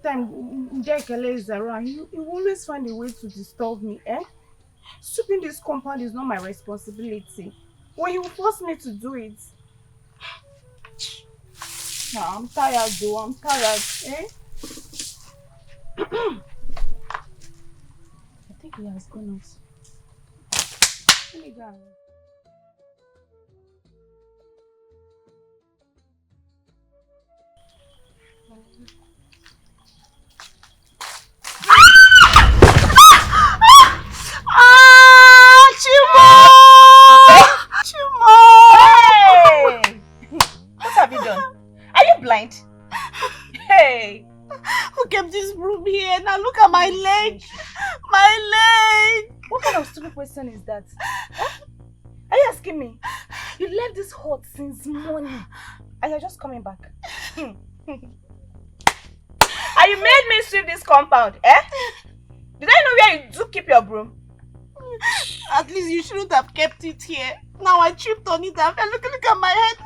anytime Jekele is around, you always find a way to disturb me, eh? Sweeping this compound is not my responsibility. When you force me to do it. Nah, I'm tired though, I'm tired, eh? I think he has gone out. Let me go. Chimo! Chimo! Hey! What have you done? Are you blind? Hey! Who kept this broom here? Now look at my leg! My leg! What kind of stupid question is that? Huh? Are you asking me? You left this hut since morning and you're just coming back. And you made me sweep this compound, eh? Did I know where you do keep your broom? At least you shouldn't have kept it here. Now I tripped on it and look at my head.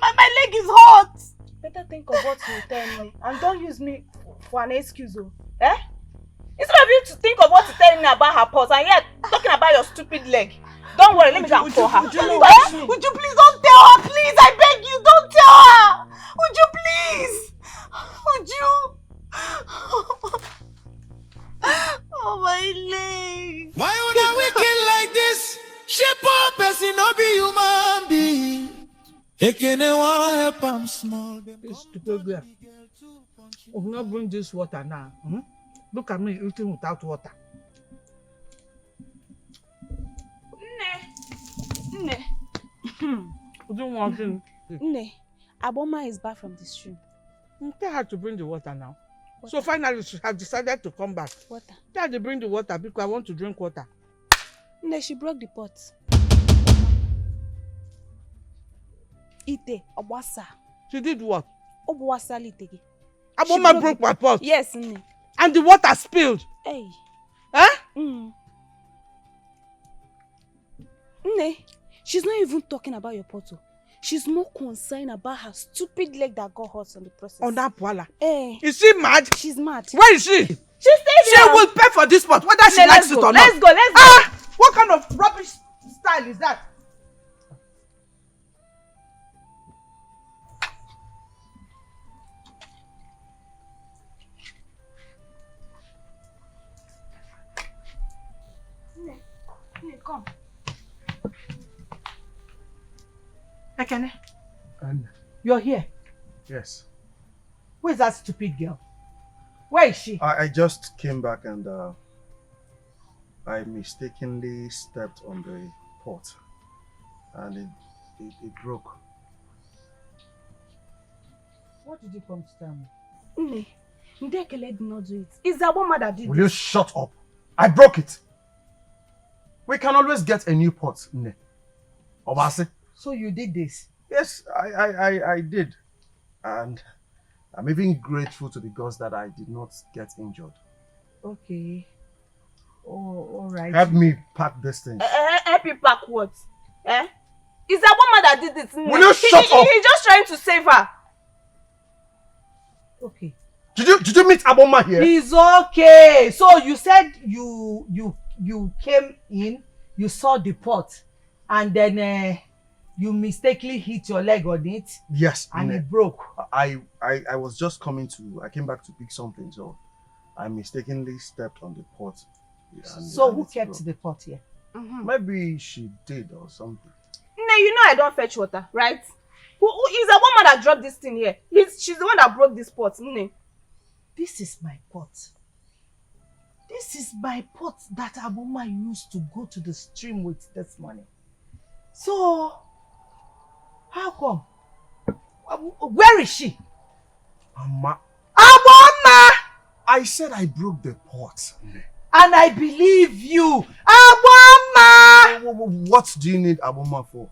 My leg is hot. Better think of what you tell me and don't use me for an excuse, oh. Eh? Instead of you to think of what to tell me about her pulse and yet talking about your stupid leg. Don't worry, let me go and call her. Would you please don't tell her, please? I beg you, don't tell her. Would you please? Would you? Oh, my leg. Why would I wicked like this? Shape up person, no be human being. Ekene want help, I'm small. This stupid girl. Oh, not bring this water now. Hmm? Look at me eating without water. Nne. You don't want to. Nne, Aboma is back from the stream. Tell her to bring the water now. Water. So finally she has decided to come back. Water. Tell her to bring the water because I want to drink water. Nne, she broke the pot. Ite, Obwasa. She did what? Obwasa litegi. Aboma broke my pot. Yes, Nne. And the water spilled. Hey. Huh? Nne, she's not even talking about your pot. She's more concerned about her stupid leg that got hurt on the process. On that poala. Hey. Is she mad? She's mad. Where is she? She stays here. She will pay for this pot, whether she likes it or not. Let's go. Ah! What kind of rubbish style is that? Come. Ekene. And You're here. yes, Where's that stupid girl? Where is she? I just came back and I mistakenly stepped on the pot and it broke. What did you come to tell me? Nne, Ndekele did not do it. It's Aboma that did it. Will you shut up? I broke it. We can always get a new pot, Nne. Obasi. So you did this? Yes, I did. And I'm even grateful to the gods that I did not get injured. Okay. Oh, all right. Help me pack this thing. Help you pack what? Eh? It's Aboma that did it. Will you shut up? He's just trying to save her. Okay. Did you meet Aboma here? It's okay. So you said you came in, you saw the pot, and then you mistakenly hit your leg on it. Yes. And Nne. it broke. I was just I came back to pick something, so I mistakenly stepped on the pot. So who kept the pot here? Maybe she did or something. Nne, you know I don't fetch water, right? Who is the woman that dropped this thing here? She's the one that broke this pot, Nne. This is my pot. This is my pot that Aboma used to go to the stream with this morning. So, how come? Where is she? Aboma! I said I broke the pot. And I believe you. Aboma! What do you need Aboma for?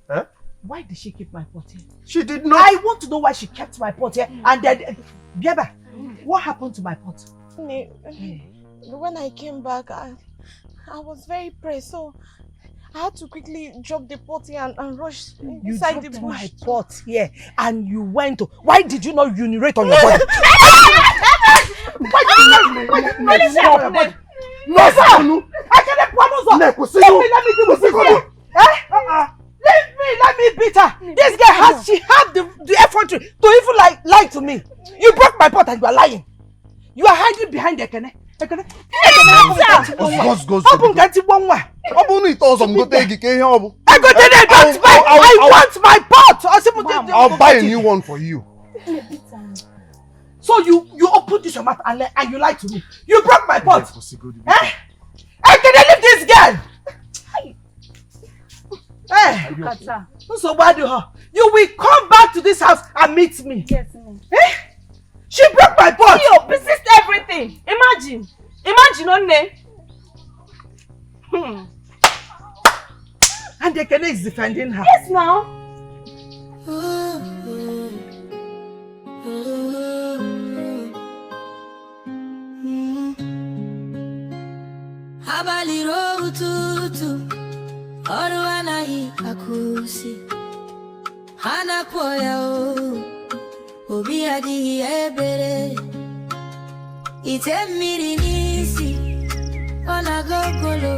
Eh? Why did she keep my pot here? She did not. I want to know why she kept my pot here. And then, Biaba, what happened to my pot? When I came back, I was very pressed, so I had to quickly drop the pot here and rush You inside the dropped bush. my pot here and you went to... Why did you not urinate on your body? Why did you not urinate on your body? No, sir! I can't promise her! Let me deal with this girl! Let me beat her! This girl she had the effrontery to even lie to me. You broke my pot and you are lying. You are hiding behind the Ekene. Ekene, open kanti bonwa. I want my pot. I'll buy a new one for you. So you opened this your mouth and you lied to me. You broke my pot. I can't leave this girl. Hey, so bad you will come back to this house and meet me. Yes, She broke my pot. You persist everything. Imagine on name. And the Ekene is defending her. Yes, now. Habali rotutu Oru anahi akusi Hana poya Obi adi ebere Ite miri nisi Ona gogolo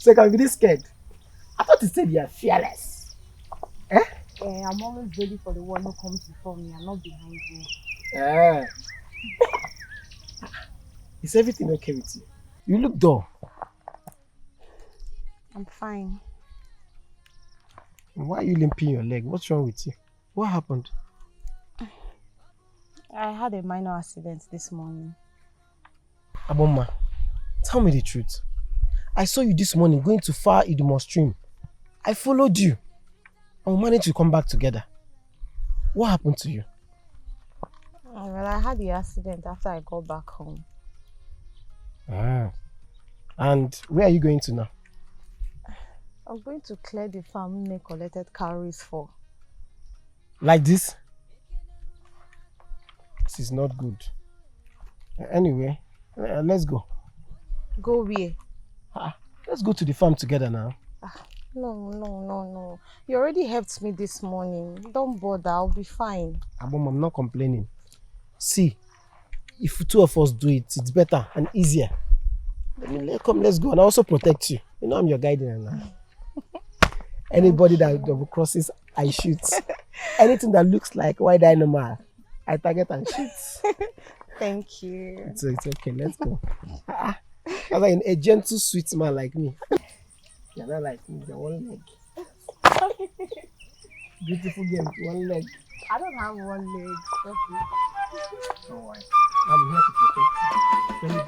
So can be this scared? I thought you said you are fearless. I'm always ready for the one who comes before me and not behind me. Is everything okay with you? You look dull. I'm fine. Why are you limping your leg? What's wrong with you? What happened? I had a minor accident this morning. Aboma, tell me the truth. I saw you this morning going to Faught stream. I followed you. And we managed to come back together. What happened to you? Well, I had the accident after I got back home. And where are you going to now? I'm going to clear the farm they collected calories for. Like this? This is not good. Anyway, let's go. Go where? Let's go to the farm together now. No. You already helped me this morning. Don't bother, I'll be fine. Abom, I'm not complaining. See, if two of us do it, it's better and easier. Come, let's go, and I also protect you. You know I'm your guardian now. Anybody that double crosses, I shoot. Anything that looks like white animal, I target and shoot. Thank you. It's okay, let's go. As like a gentle, sweet man like me. You're not like me, you're one leg. Beautiful girl, one leg. I don't have one leg. Don't worry. I'm here to protect you.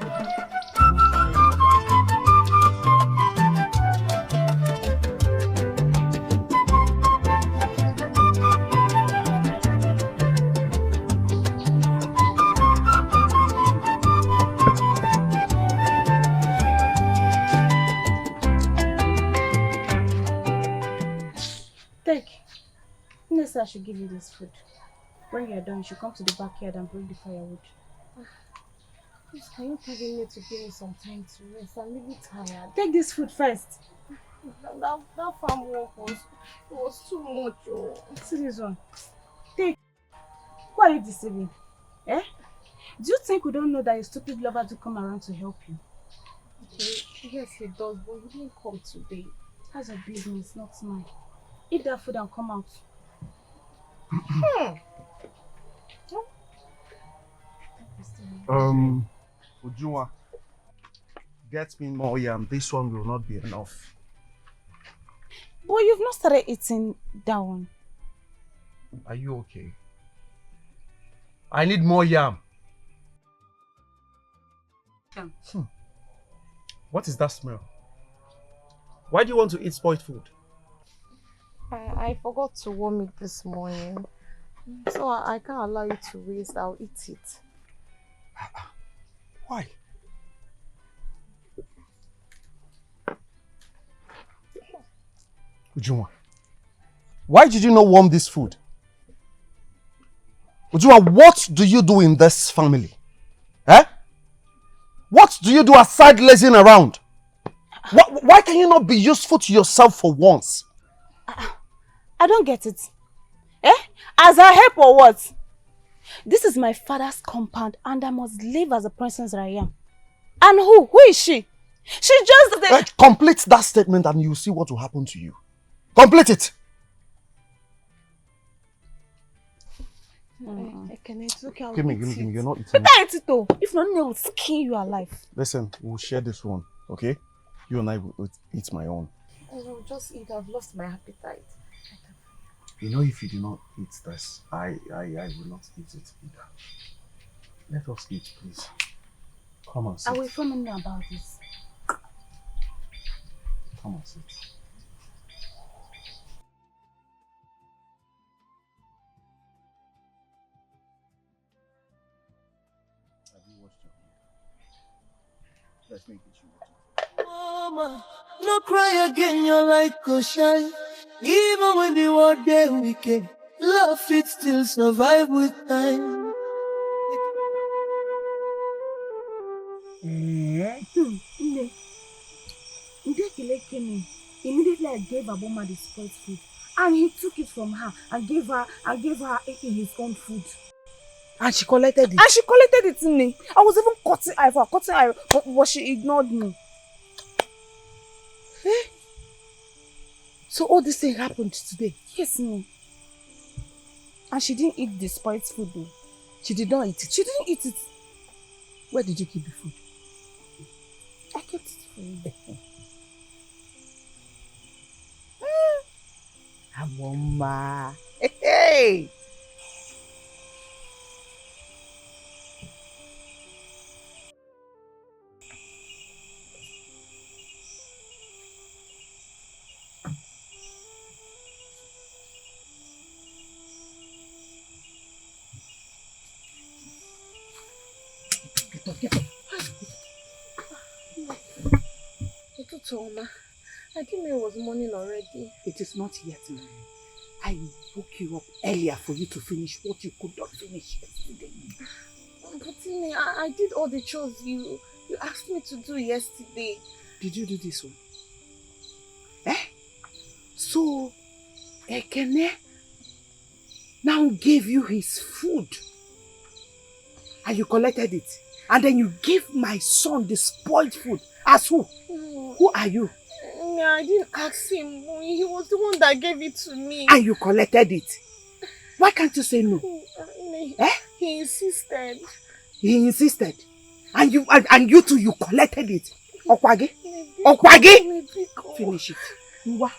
Take. Next, I should give you this food. When you're done, you should come to the backyard and bring the firewood. Please, can you tell me to give me some time to rest? I'm really tired. Take this food first. That farm work was too much. See this one. Take. Who are you deceiving? Do you think we don't know that your stupid lover to come around to help you? Okay, yes, he does, but he didn't come today. That's your business, not mine. Eat that food and come out. Ujunwa, get me more yam. This one will not be enough. But you've not started eating that one. Are you okay? I need more yam. What is that smell? Why do you want to eat spoiled food? I forgot to warm it this morning. So I can't allow you to waste. I'll eat it. Why? Ujunwa, why did you not warm this food? Ujua, what do you do in this family? Eh? What do you do aside lazing around? Why can you not be useful to yourself for once? I don't get it. Eh? As a help or what? This is my father's compound and I must live as a princess I am. And who? Who is she? She just... Complete that statement and you'll see what will happen to you. Complete it! It's okay, Give me, you're not eating. But I eat it though. If not, I will skin you alive. Listen, we'll share this one, okay? You and I will eat my own. I will just eat. I've lost my appetite. You know, if you do not eat this, I will not eat it either. Let us eat, please. Come on, sit. I will inform you about this. Come on, sit. Have you washed your hands? Let's make it you. Mama, no cry again, your light go shine. Even when the world day wicked, love it still survive with time. Ndekile came in. Immediately I gave Aboma the spoiled food. And he took it from her and gave her his own food. And she collected it? And she collected it in me. I was even cutting her, but she ignored me. Eh? So all this thing happened today? Yes, me. And she didn't eat the spoiled food though. She did not eat it? She didn't eat it. Where did you keep the food? I kept it for you. Aboma. Hey! Get up. Toma, I didn't know it was morning already. It is not yet, man. I woke you up earlier for you to finish what you could not finish yesterday. But Tini, I did all the chores you asked me to do yesterday. Did you do this one? Eh? So, Ekene now gave you his food and you collected it. And then you gave my son the spoiled food. As who? Who are you? I didn't ask him. He was the one that gave it to me. And you collected it. Why can't you say no? He insisted. He insisted. And you too, you collected it. Okwage? Okwage? Finish it. Nwa.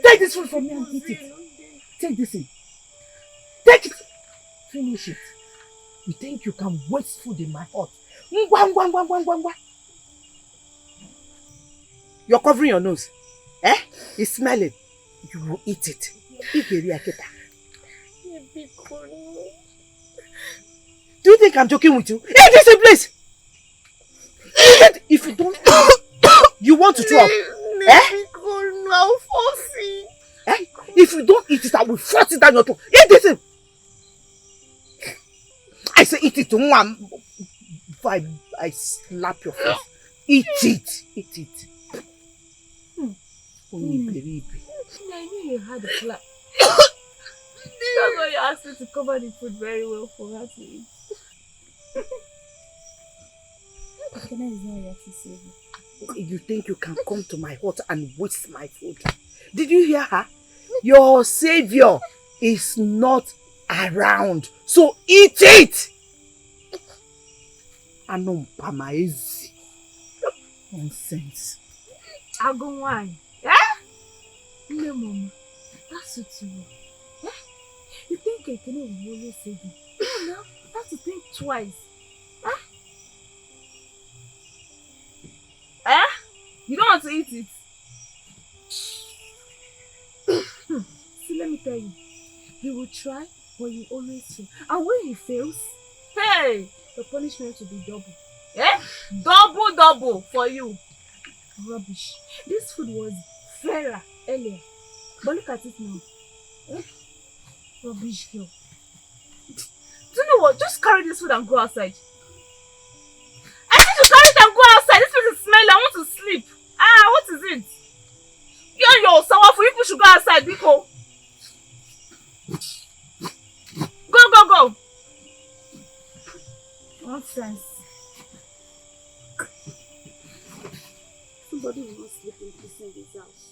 Take this food from me and eat it. Take this in. Take it. Finish it. You think you can waste food in my hut? Ngwa. You're covering your nose. Eh? It's smelling. You will eat it. Do you think I'm joking with you? Eat this in place! If you don't you want to throw up. Eh? I'll force it. Eh? If you don't eat it, I will force it down your throat. Eat this in! I say eat it. Before I slap your face. Eat it. Eat it. I knew you had a plan. That's why you asked me to cover the food very well for her to eat. Ekene is not here to save you. You think you can come to my hut and waste my food? Did you hear her? Your savior is not around. So eat it! Anompamaezi. Nonsense. I'll go wine. Eh? No, Mama. That's what you want. Eh? You think Ekene will always save you? No, now you have to think twice. Eh? Eh? You don't want to eat it? See, let me tell you. He will try, but he will always fail. And when he fails, hey, the punishment will be double. Eh? Double for you. Rubbish. This food was fairer earlier. But look at it now. Eh? Rubbish girl. Do you know what? Just carry this food and go outside. I need to carry it and go outside. This place is smelly. I want to sleep. What is it? You and your sour food, people should go outside, Biko. Go. Nonsense. Somebody will not sleep in peace in this house.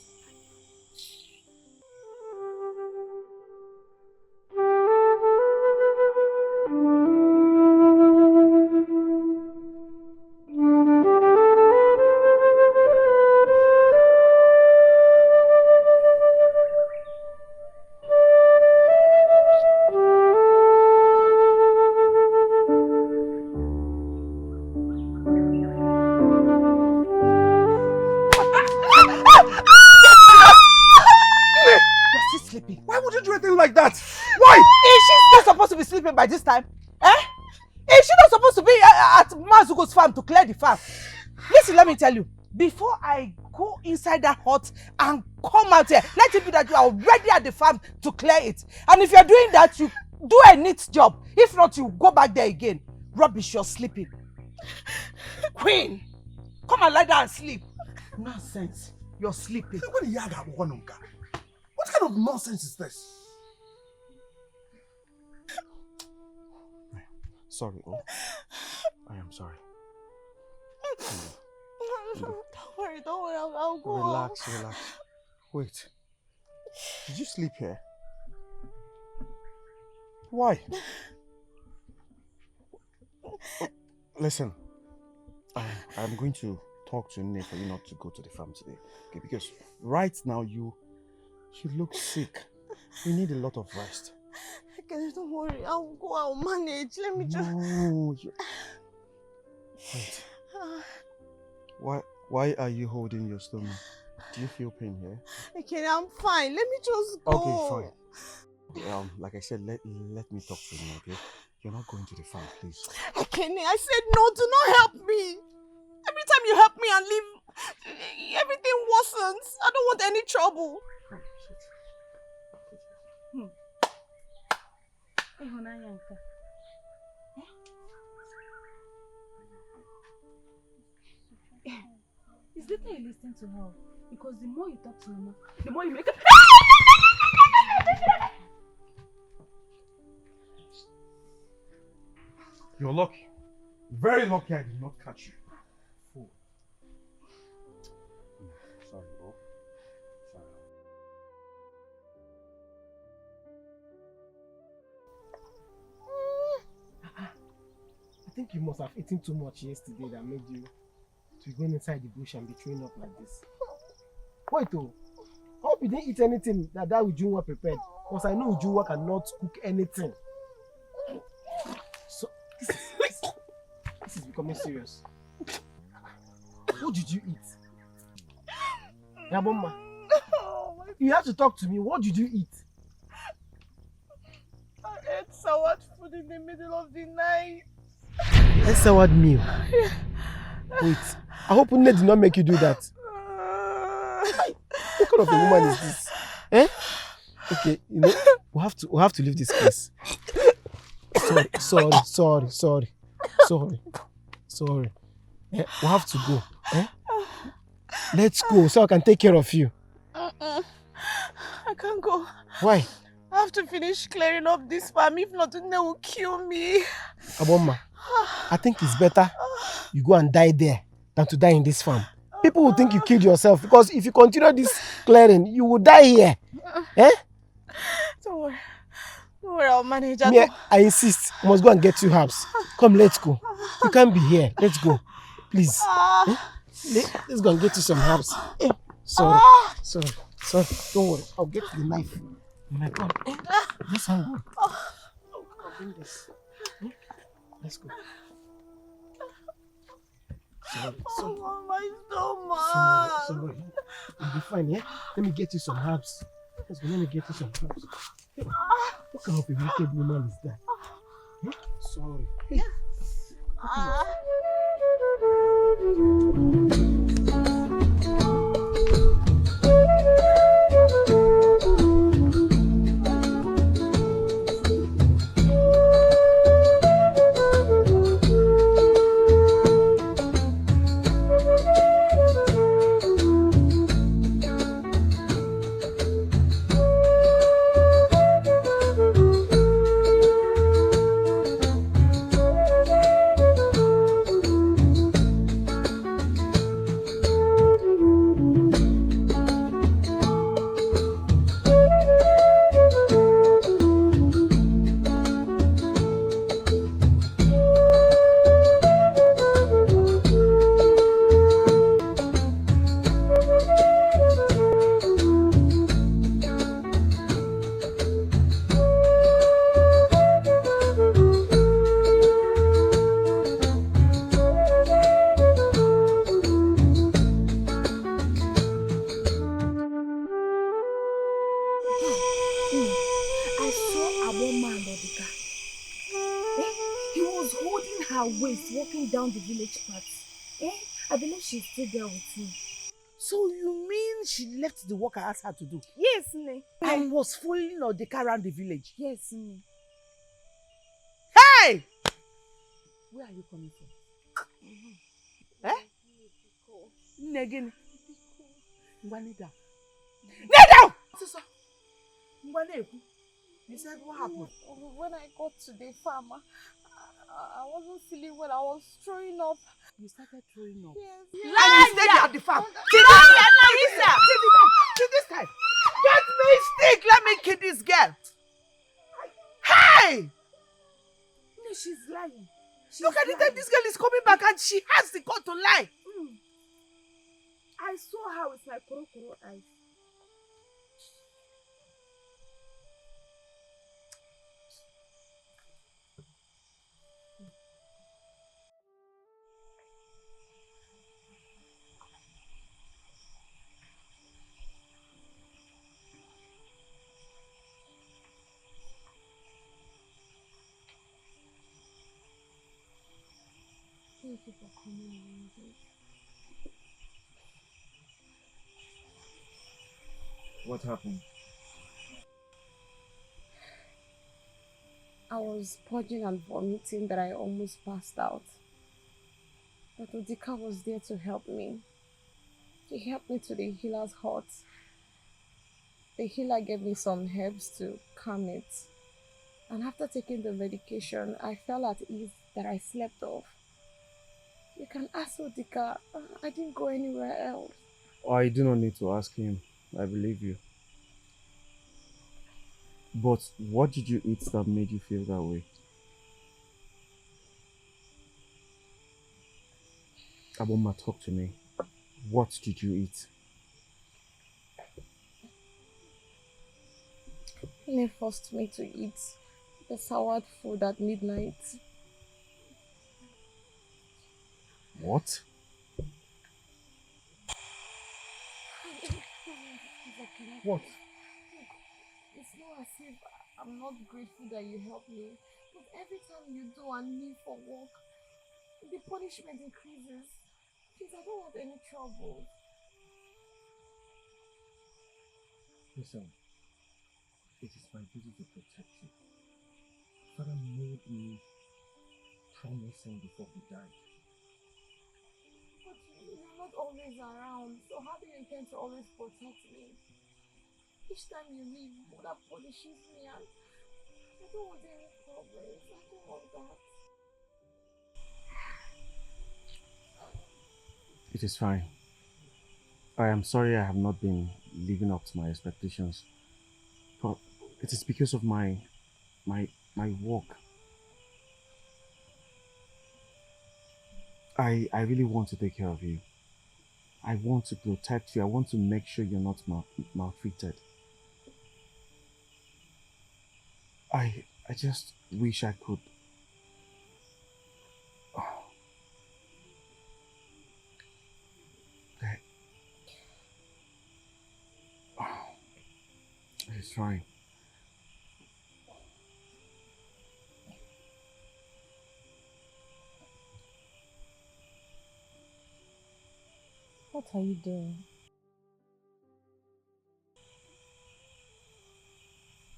By this time, is she not supposed to be at Mazuko's farm to clear the farm? Listen, let me tell you, before I go inside that hut and come out here, let it be that you are already at the farm to clear it. And if you're doing that, you do a neat job. If not, you go back there again. Rubbish, you're sleeping. Queen, come and lie down and sleep. Nonsense, you're sleeping. What kind of nonsense is this? Sorry, oh. I am sorry. Don't worry, I'll go. Relax. Wait. Did you sleep here? Why? Listen, I'm going to talk to Nne for you not to go to the farm today. Okay, because right now you look sick. You need a lot of rest. Don't worry, I'll go, I'll manage. Let me just... No, Wait. Why are you holding your stomach? Do you feel pain here? Okay, I'm fine. Let me just go. Okay, fine. Like I said, let me talk to you, okay? You're not going to the farm, please. Kenny, I said no, do not help me. Every time you help me and leave, everything worsens. I don't want any trouble. It's better you listen to her, because the more you talk to Mama, the more you make her... You're lucky. Very lucky I did not catch you. Fool. Sorry, bro. Sorry. I think you must have eaten too much yesterday that made you to go inside the bush and be trained up like this. Wait, I hope you didn't eat anything that Ujunwa prepared, because I know Ujunwa cannot cook anything. So this is becoming serious. What did you eat? Yaboma, you have to talk to me. What did you eat? I ate soured food in the middle of the night. A soured meal? Yeah. Wait, I hope Nne did not make you do that. What kind of a woman is this? Eh? Okay, you know, we have to leave this place. Sorry. Eh, we have to go. Eh? Let's go so I can take care of you. I can't go. Why? I have to finish clearing up this farm. If not, they will kill me. Aboma, I think it's better you go and die there than to die in this farm. People will think you killed yourself, because if you continue this clearing, you will die here. Eh? Don't worry, I'll manage. I insist. I must go and get 2 herbs. Come, let's go. You can't be here. Let's go. Please. Eh? Let's go and get you some herbs. Eh? Sorry. Don't worry. I'll get the knife. My God. Eh? This one. I'll bring this. Eh? Let's go. Sorry. My stomach. Sorry. You'll be fine, yeah? Let me get you some herbs. Let's go. Let me get you some herbs. Hey, what kind of a wicked woman is that? Eh? Sorry. Hey. around the village part. I believe she's still there with him. So you mean she left the work I asked her to do? Yes, Ne. And was following Odeka around the village? Yes, Ne. Hey! Where are you coming from? Eh? Negin. Kneel down! You said what happened? When I got to the farm, I wasn't feeling well. I was throwing up. You started throwing up? Yes. And you stayed at the farm? See this time? Get me stick! Let me kill this girl! Hey! No, she's lying. Look at the time this girl is coming back and she has the gun to lie. I saw her with my kuro eyes. Thank you for coming. What happened? I was purging and vomiting that I almost passed out. But Odika was there to help me. He helped me to the healer's hut. The healer gave me some herbs to calm it. And after taking the medication, I felt at ease that I slept off. You can ask Odika. I didn't go anywhere else. I do not need to ask him. I believe you. But what did you eat that made you feel that way? Aboma, talk to me. What did you eat? He forced me to eat the soured food at midnight. What? What? It's not as if I'm not grateful that you helped me, but every time you do and leave for work, the punishment increases. Please, I don't want any trouble. Listen, it is my duty to protect you. Father made me promise him before he died. But you're not always around, so how do you intend to always protect me? Each time you leave, Mother punishes me and I don't want any problems. I don't want that. It is fine. I am sorry I have not been living up to my expectations. But it is because of my work. I really want to take care of you. I want to protect you. I want to make sure you're not maltreated. I just wish I could. It's fine. What are you doing?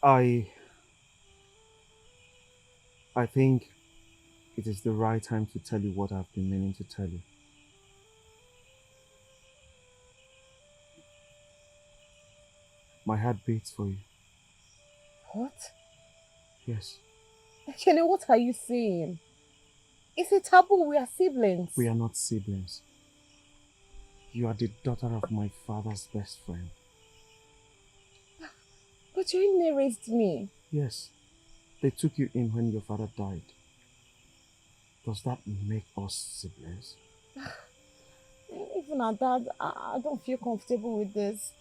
I think it is the right time to tell you what I've been meaning to tell you. My heart beats for you. What? Yes. Kenny, what are you saying? It's a taboo. We are siblings. We are not siblings. You are the daughter of my father's best friend. But you didn't raised me. Yes. They took you in when your father died. Does that make us siblings? Even at that, I don't feel comfortable with this.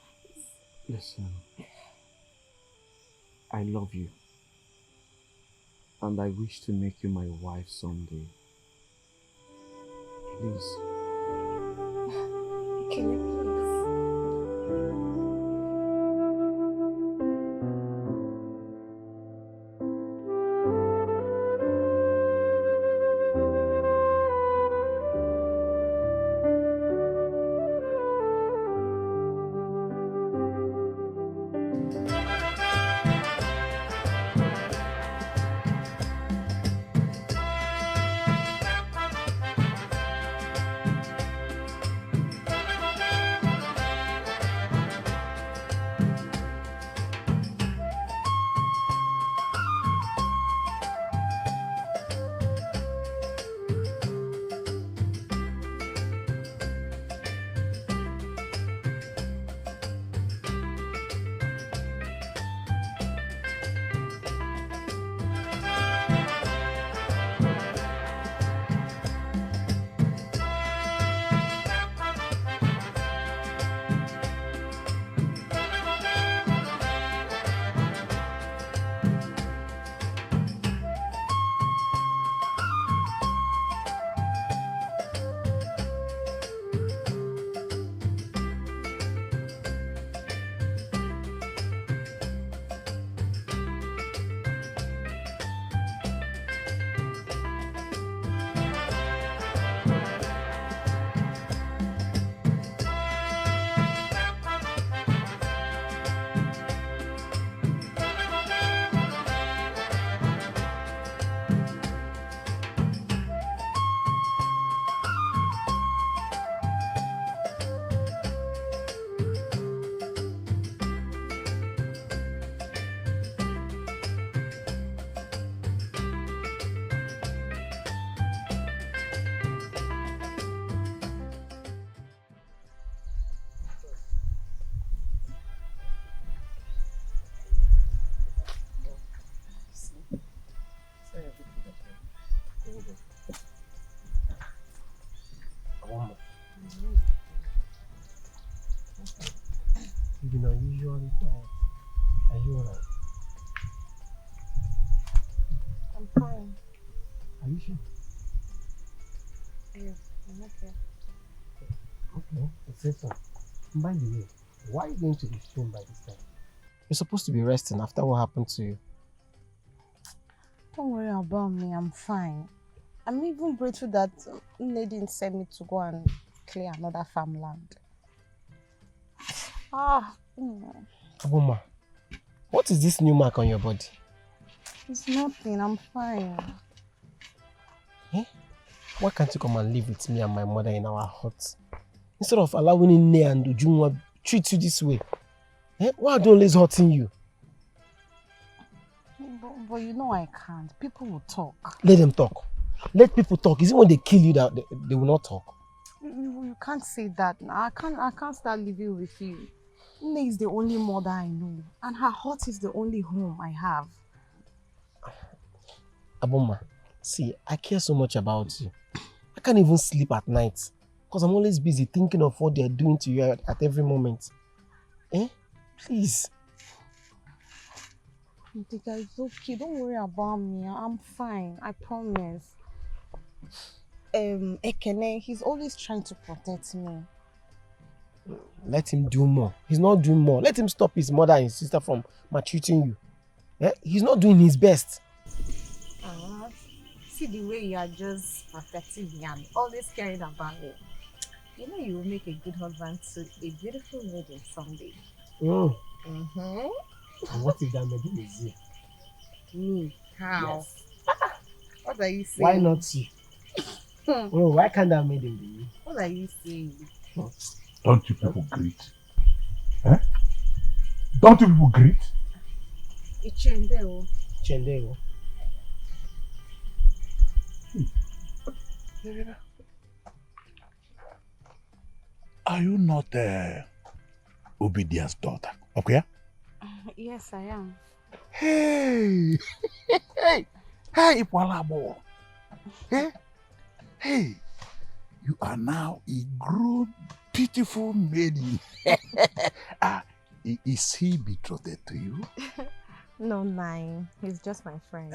Listen. I love you. And I wish to make you my wife someday. Please. Can you please? Aboma. You've been unusually quiet. Are you alright? I'm fine. Are you sure? Yes, I'm okay. Okay, it says so. By the way, why are you going to the stream by this time? You're supposed to be resting after what happened to you. Don't worry about me, I'm fine. I'm even grateful that they didn't send me to go and clear another farmland. Aboma, what is this new mark on your body? It's nothing, I'm fine. Eh? Why can't you come and live with me and my mother in our hut? Instead of allowing Nne and Ujunwa treat you this way. Eh? Why are they always hurting you? But you know I can't. People will talk. Let them talk. Let people talk. Is it when they kill you that they will not talk? You can't say that now. I can't start living with you. Nne is the only mother I know. And her hut is the only home I have. Aboma, see, I care so much about you. I can't even sleep at night. Because I'm always busy thinking of what they're doing to you at every moment. Eh? Please. Tika, it's okay. Don't worry about me. I'm fine. I promise. Ekene, he's always trying to protect me. Let him do more. He's not doing more. Let him stop his mother and his sister from maltreating you. Eh? He's not doing his best. See the way you are just protecting me and always caring about me. You know you will make a good husband to a beautiful maiden someday. And what if that maiden is you? Me? How? Yes. What are you saying? Why not you? Why can't that maiden be you? What are you saying? Don't you people greet? Eh? Don't you people greet? Chendeo. Chendeo. Are you not Obidia's daughter? Okay? Yes, I am. Hey! Hey! Hey, Ipwalabo! Hey! Hey! You are now a grown, beautiful maiden. Is he betrothed to you? No, nine. He's just my friend.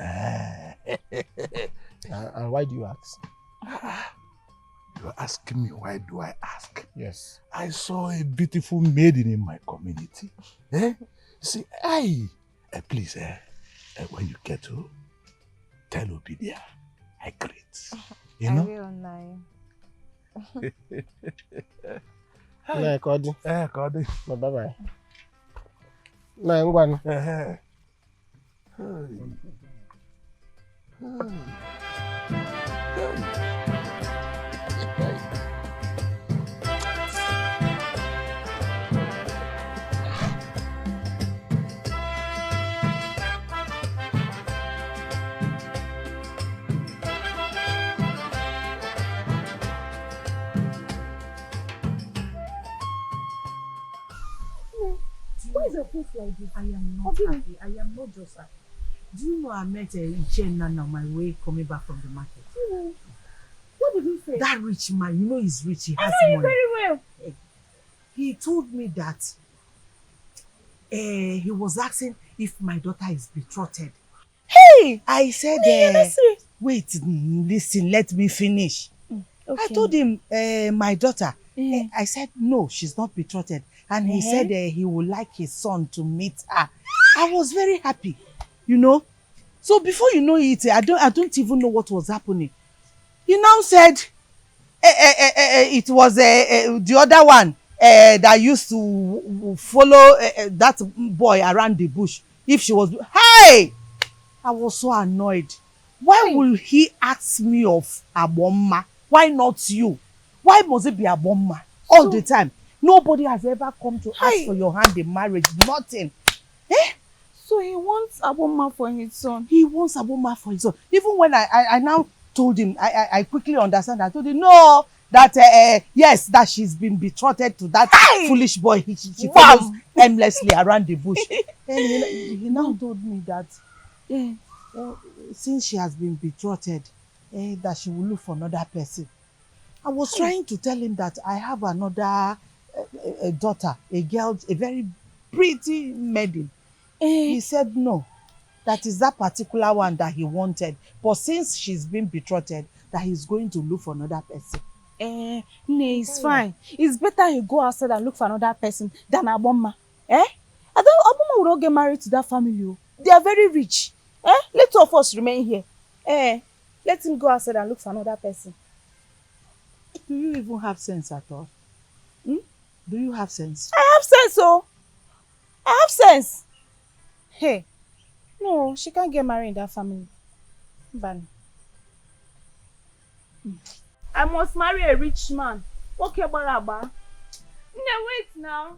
And why do you ask? You're asking me why do I ask? Yes. I saw a beautiful maiden in my community. Eh? See, please, when you get to, tell Obidia, I greet. You know? I will, nine. Nah, Cody. Cody. Bye-bye. Nah, I'm going. Hey. Why is your face like this? I am not happy. I am not just happy. Do you know I met Ichen Nana on my way coming back from the market? What did he say? That rich man, you know he's rich, he has I know money. you very well. He told me that he was asking if my daughter is betrothed. Hey! I said, wait, listen, let me finish. Okay. I told him, my daughter, I said, no, she's not betrothed. And he said he would like his son to meet her. I was very happy, you know. So before you know it, I don't even know what was happening. He now said, it was the other one that used to follow that boy around the bush. If she was, hey! I was so annoyed. Why will he ask me of Aboma? Why not you? Why must it be Aboma all the time? Nobody has ever come to ask for your hand in marriage. Nothing. So he wants Aboma for his son. He wants Aboma for his son. Even when I now told him, I quickly understand. I told him, no, that yes, that she's been betrothed to that foolish boy. She follows aimlessly around the bush. And he now told me that since she has been betrothed, that she will look for another person. I was trying to tell him that I have another a daughter, a girl, a very pretty maiden. He said no. That is that particular one that he wanted. But since she's been betrothed, that he's going to look for another person. It's fine. It's better you go outside and look for another person than Aboma. I don't Aboma will not get married to that family. They are very rich. Let two of us remain here. Let him go outside and look for another person. Do you even have sense at all? Do you have sense? I have sense, oh. I have sense. Hey. No, she can't get married in that family. Ban. I must marry a rich man. Okay, Baraba. No, wait now.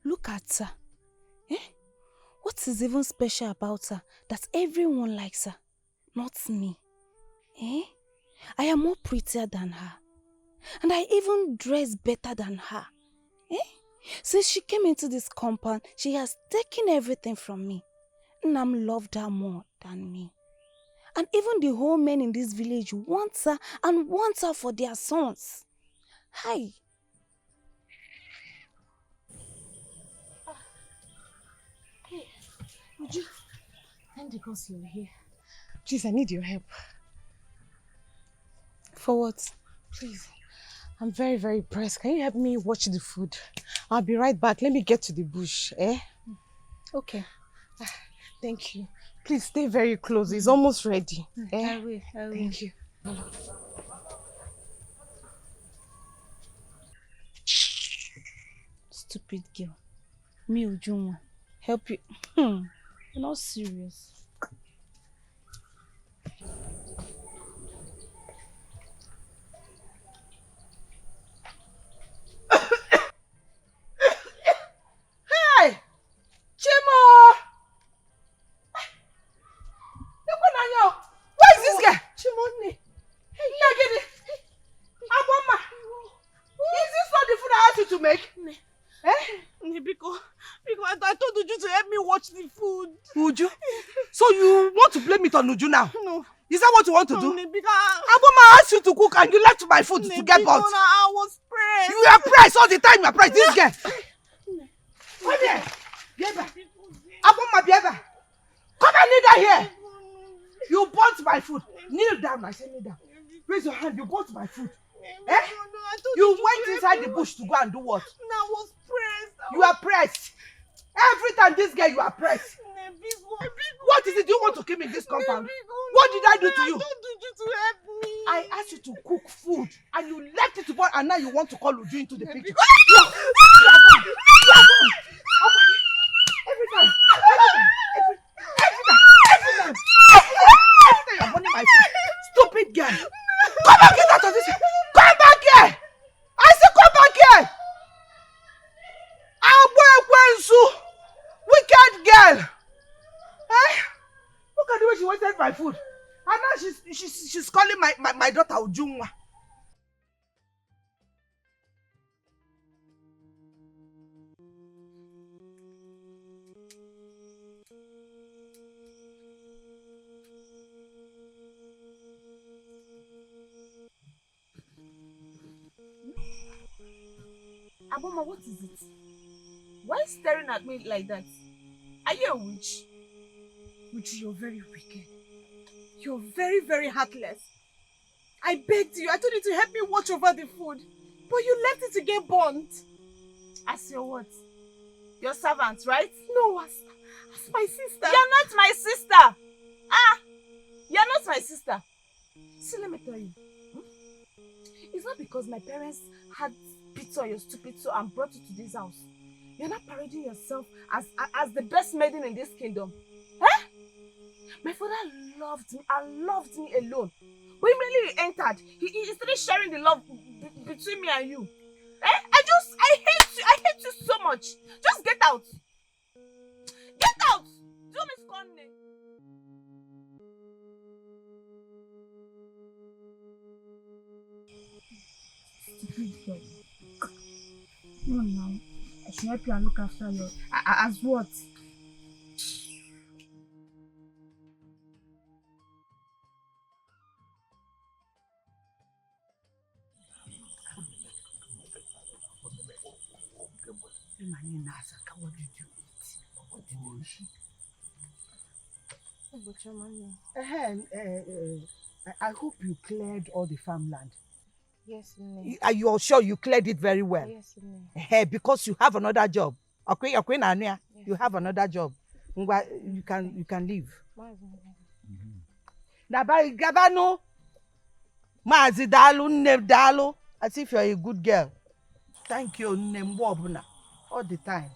Look at her. What is even special about her that everyone likes her? Not me. I am more prettier than her. And I even dress better than her. Since she came into this compound, she has taken everything from me. Nam loved her more than me. And even the whole men in this village want her and want her for their sons. Hi. Would you? Thank because you're here. Please, I need your help. For what? Please. I'm very, very pressed. Can you help me watch the food? I'll be right back. Let me get to the bush, Okay. Thank you. Please stay very close. It's almost ready. I will. Thank you. Stupid girl. Me, Ujunwa. Help you. You're not serious. Hey! Chimo! Where is this guy? Chimone. Nagidi. Aboma. Is this not the food I asked you to make? Because I told Uju to help me watch the food. Uju? So you want to blame it on Uju now? No. Is that what you want to do? Because Aboma asked you to cook and you left my food to get burnt. I was pressed. You are pressed all the time. You are pressed. This guy. Come here. Bieba. Aboma, Bieba. Come and kneel down here. You burnt my food. Kneel down. I said kneel down. Raise your hand. You burnt my food. You went inside the bush to go and do what? I was pressed. You are pressed. Every time this girl, you are pressed. What is it? Do you want to kill me in this compound? What did I do to you? I told you to help me. I asked you to cook food and you left it to burn and now you want to call Uju into the picture. You are gone. You are gone. Every time you're burning my food. Stupid girl. Come back, get out of this. Come back here. I said come back here. Wicked girl. Look at the way she wasted my food. And now she's calling my daughter Ujunwa. Aboma, what is it? Why are you staring at me like that? Are you a witch? Uju, you're very wicked. You're very, very heartless. I begged you. I told you to help me watch over the food. But you left it to get burnt. As your what? Your servant, right? No, as my sister. You're not my sister! You're not my sister. See, let me tell you. It's not because my parents had pity on your stupid soul and brought you to this house. You're not parading yourself as the best maiden in this kingdom. My father loved me and loved me alone. But immediately he entered, he started sharing the love between me and you. I hate you so much. Just get out. Get out! Do you want me to call Nne? Stupid girl. No, now. I should help you and look after you. As what? What did you eat? What did you eat? I hope you cleared all the farmland. Yes, Nne. Are you all sure you cleared it very well? Yes, Nne. Because you have another job. Okay, you have another job. You can leave. Nabai Gabano. Mazi Dalu, Nne Dalu. As if you're a good girl. Thank you, Nne Mbobuna. All the time.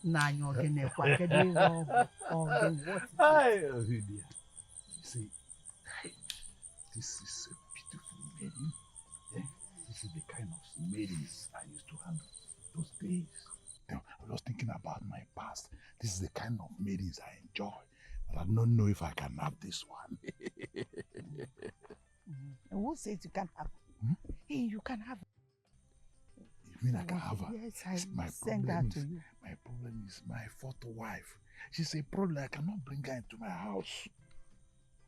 Nah, you're gonna what is it? See, this is a beautiful maiden. This is the kind of maidens I used to handle those days. I was thinking about my past. This is the kind of maidens I enjoy. But I don't know if I can have this one. And who says you can't have it? Hey, you can have it. You mean I can have her? Yes, I send her to you. My problem is my fourth wife. She's a problem. I cannot bring her into my house.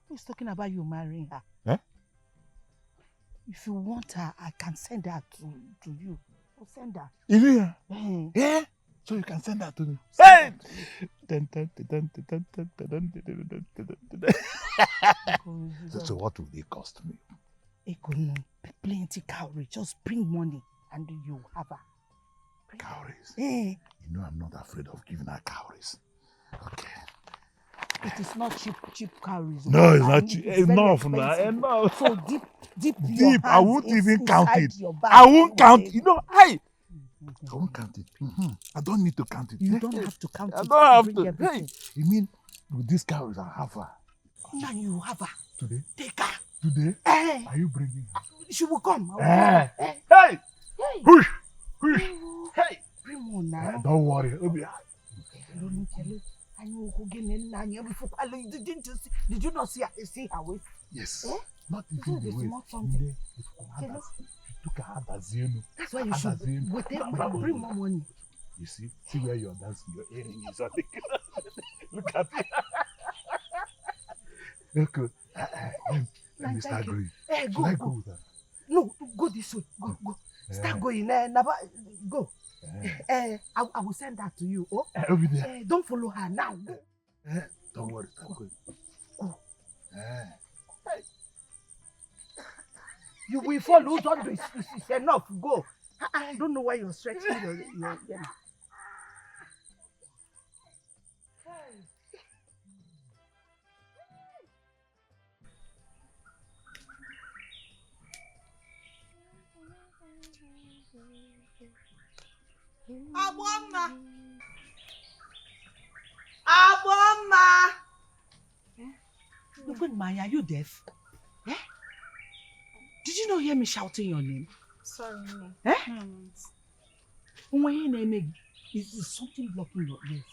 Who's talking about you marrying her? Eh? If you want her, I can send her to you. I'll send her. Yeah? Mm. Yeah? So you can send her to me. Hey! So what will they cost me? It could plenty cowrie. Just bring money and you have her. Cowries? Eh. You know I'm not afraid of giving her cowries. Okay. It is not cheap cowries. No, it's not cheap. Enough now. Enough. So deep. I won't even count it. I won't count. You know, I won't count it. I don't need to count it. You don't have to count it. I don't have to. Everything. Hey, you mean with these cows I have her? Now you have her. Today? Take her. Today? Eh. Are you bringing her? She will come. Hey! Hey! Hush! Hush! Hey! Bring one now. Don't worry. Did you not see her waist? Yes. Eh? Not even the waist. Took her hand as you know. That's why you should bring more money. You see where you're dancing, your earring is on the Look at it. Okay. Let me start going. Go. I go with her? No, go this way. Go. Start going. Go. I will send that to you. Oh? Over there. Don't follow her now. Go. Don't worry. Start going. Go. You will follow. Don't do it. It's enough. Go. I don't know why you're stretching your Aboma! Look at Maya, are you deaf? Eh? Did you not hear me shouting your name? Sorry, no. Eh? No, Why your name is something blocking your ears?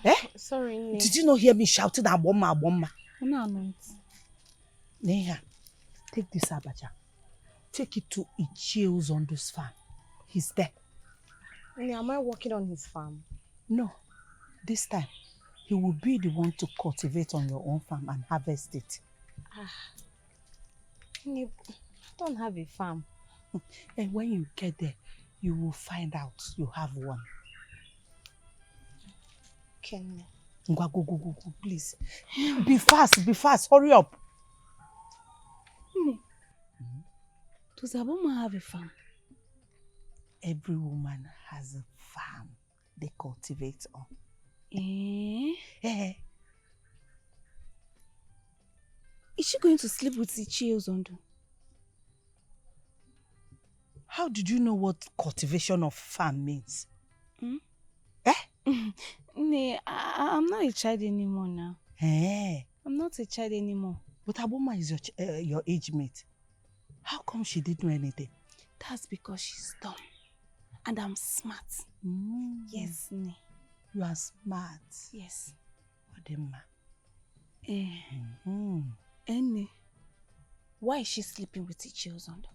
Eh? Sorry, no. Did you not hear me shouting Aboma? No. Neha, take this abacha. Take it to Ichio's on this farm. He's there. Am I working on his farm? No. This time, he will be the one to cultivate on your own farm and harvest it. I don't have a farm. And when you get there, you will find out you have one. Ken. Go, please. Be fast, hurry up. Does Aboma have a farm? Every woman has a farm they cultivate on. Eh? Is she going to sleep with Ichio's Ondo? How did you know what cultivation of farm means? No, I'm not a child anymore now. Eh. I'm not a child anymore. But Aboma is your age mate. How come she didn't know anything? That's because she's dumb. And I'm smart. Yes, Ne. You are smart. Yes. Odema. Ne. Why is she sleeping with Ichiozondo?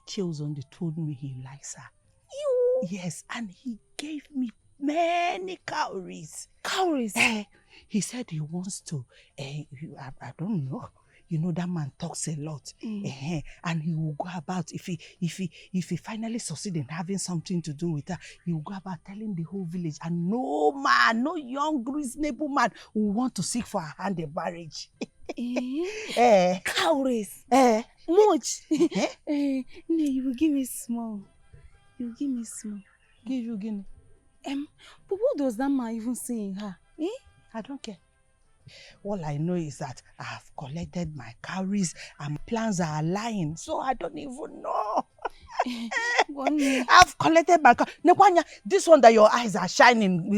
Ichiozondo told me he likes her. You? Yes, and he gave me many cowries. Cowries? He said he wants to, I don't know. You know that man talks a lot. And he will go about, if he finally succeed in having something to do with her, he will go about telling the whole village, and no man, no young reasonable man will want to seek for her hand in marriage. Cowries? Much? No, you will give me small. You will give me small. Give you guinea. But what does that man even say in her? I don't care. All I know is that I have collected my cowries and plans are aligning, so I don't even know. I've collected my cowries. Nekwanya, this one that your eyes are shining,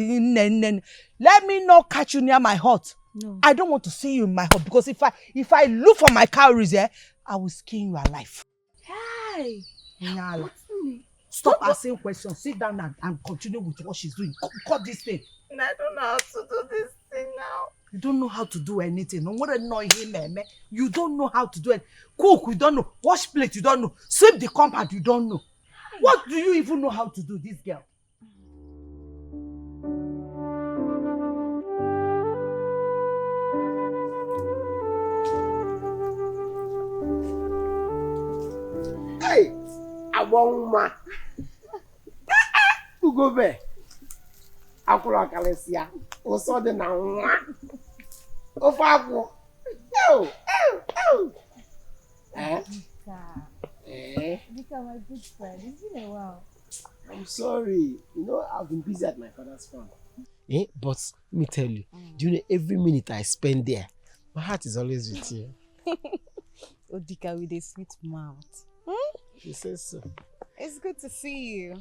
let me not catch you near my hut. No. I don't want to see you in my hut, because if I look for my cowries, I will skin you alive. Hey! Nyala. Stop asking questions. Sit down and continue with what she's doing. Cut this thing. I don't know how to do this thing now. You don't know how to do anything. You don't know how to do it. Cook, you don't know. Wash plate, you don't know. Sweep the compound, you don't know. What do you even know how to do, this girl? Hey, Aboma. Who go there? Akula Kalesia. Also the now. Ofago. Oh. Dika, my good friend. It's been a while. I'm sorry. You know, I've been busy at my father's farm. But let me tell you, do you know every minute I spend there, my heart is always with you. Odika with a sweet mouth. She says so. It's good to see you.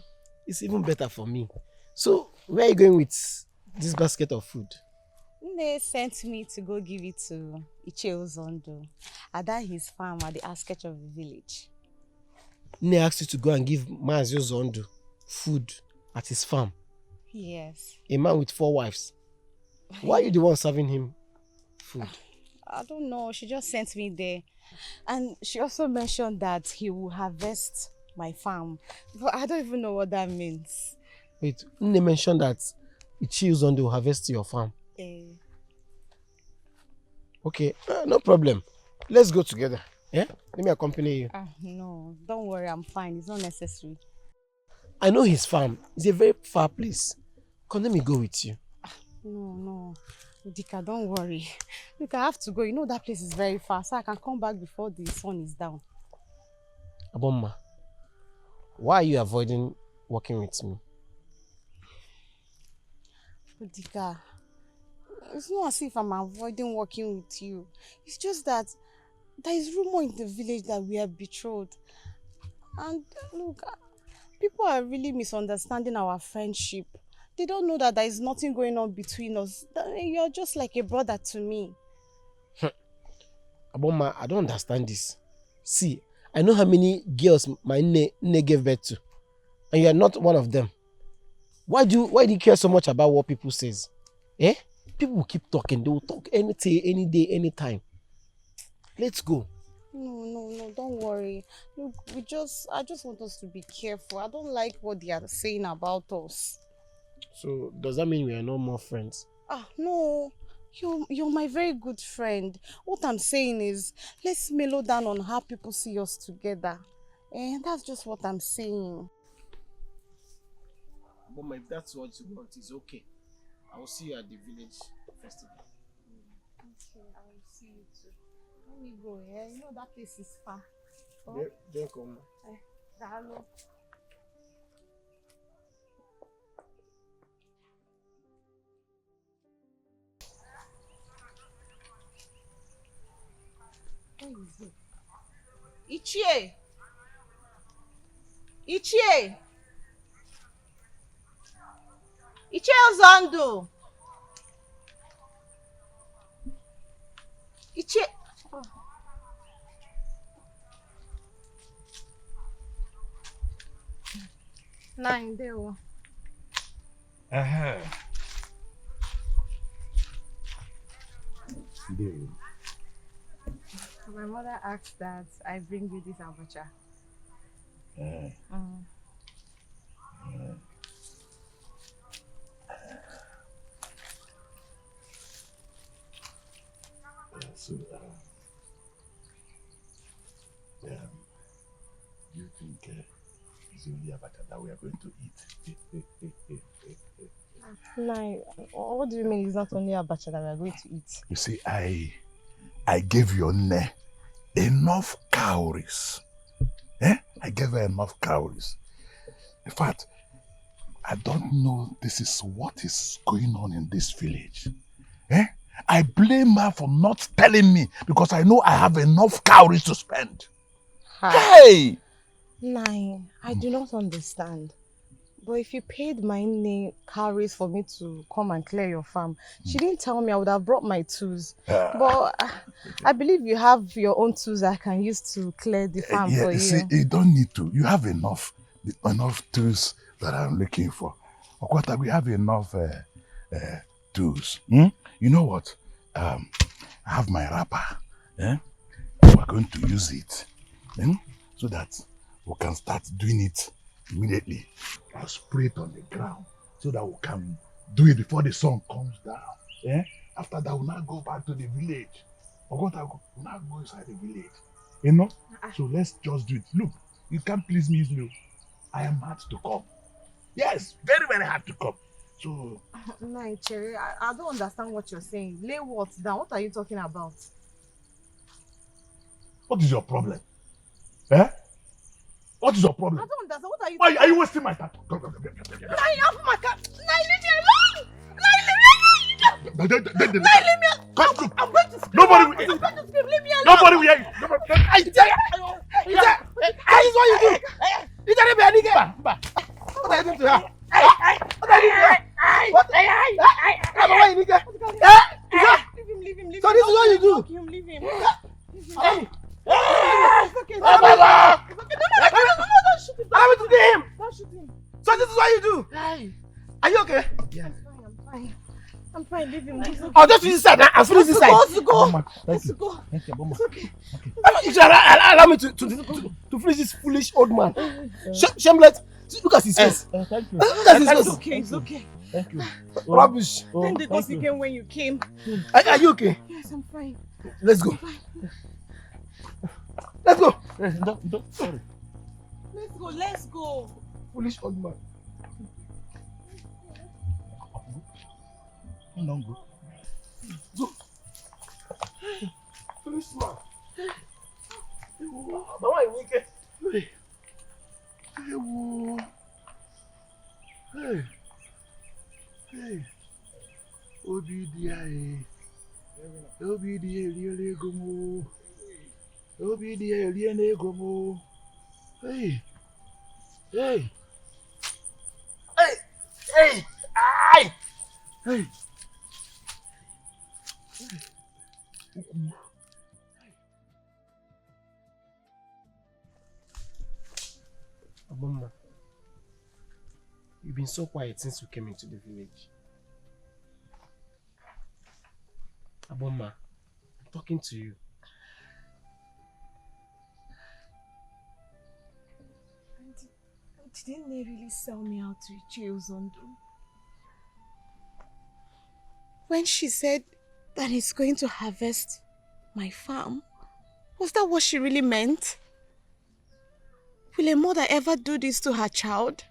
It's even better for me. So, where are you going with this basket of food? They sent me to go give it to Ichiozondo at his farm at the outskirts of the village. Nne asked you to go and give Mazio Zondo food at his farm. Yes. A man with 4 wives. Why are you the one serving him food? I don't know. She just sent me there. And she also mentioned that he will harvest my farm. But I don't even know what that means. Wait, Nne mentioned that Ichiozondo will harvest your farm. Okay, no problem. Let's go together. Yeah? Let me accompany you. No, don't worry, I'm fine. It's not necessary. I know his farm. It's a very far place. Come, let me go with you. No. Dika, don't worry. Look, I have to go. You know that place is very far, so I can come back before the sun is down. Aboma, why are you avoiding working with me? Dika, it's not as if I'm avoiding working with you. It's just that there is rumor in the village that we are betrothed. And look, people are really misunderstanding our friendship. They don't know that there is nothing going on between us. You're just like a brother to me. Aboma, I don't understand this. See, I know how many girls my Nne gave birth to. And you are not one of them. Why do you care so much about what people says? People will keep talking. They will talk anything, any day, anytime. Let's go. No, don't worry. Look, I just want us to be careful. I don't like what they are saying about us. So, does that mean we are no more friends? No. You're my very good friend. What I'm saying is, let's mellow down on how people see us together. And that's just what I'm saying. But if that's what you want, it's okay. I will see you at the village festival. Okay, I will see you too. Let me go, yeah? You know that place is far. Don't come. Hello. Where is it? Ichie! Iche Ozondo. Iche. Nine there. Uh-huh. There. My mother asked that I bring you this abacha. So, you think it's only abacha that we are going to eat? Nine, what do you mean it's not only abacha that we are going to eat? You see, I gave your ne enough calories. I gave her enough calories. In fact, I don't know this is what is going on in this village. I blame her for not telling me because I know I have enough calories to spend. Hey! Nine, I do not understand. But if you paid my name calories for me to come and clear your farm, she didn't tell me. I would have brought my tools. But I believe you have your own tools I can use to clear the farm for you. See, you don't need to. You have enough tools that I'm looking for. Okwata, we have enough tools. You know what? I have my wrapper. We're going to use it so that we can start doing it immediately. I'll spray it on the ground so that we can do it before the sun comes down. After that, we'll now go back to the village. We'll now go inside the village. You know? So let's just do it. Look, you can't please me easily. I am hard to come. Yes, very, very hard to come. So... No, Cherry, I don't understand what you're saying. Lay what down? What are you talking about? What is your problem? What is your problem? I don't understand. What are you Why are you wasting my time? Go. Nine, open my car. Nine, leave me alone. Nine, leave me alone. Nine, leave me alone. I'm going to scream. Nobody will hear you. I'm going to scream. Leave me alone. Nobody will hear you. That is what you do. You tell me, Anike. What are you doing to her? What are you doing to her? What? Why, Anike? Leave him. So this is what you do? Leave him. It's okay. It's okay. No, don't shoot him. Allow me to get him. Don't shoot him. So this is what you do? Are you okay? Yeah. I'm fine. Leave him. I'll just use inside now. I'll finish inside. Let's go. Thank you. It's okay. You should allow me to finish this foolish old man. Shameless. Look at his face. Thank you. Look at his face. It's okay. Thank you. Rubbish. Then the gossip came when you came. Are you okay? Yes, I'm fine. Let's go. Let's go. Don't. Sorry. Let's go. Foolish old man. Don't go. Go. Foolish man. Mama, you wicked. Hey. Obidia, really gomo. Obidia, really gomo. Hey. Aboma, you've been so quiet since we came into the village. Aboma, I'm talking to you. Didn't they really sell me out to Iche Ozondo? When she said that he's going to harvest my farm, was that what she really meant? Will a mother ever do this to her child?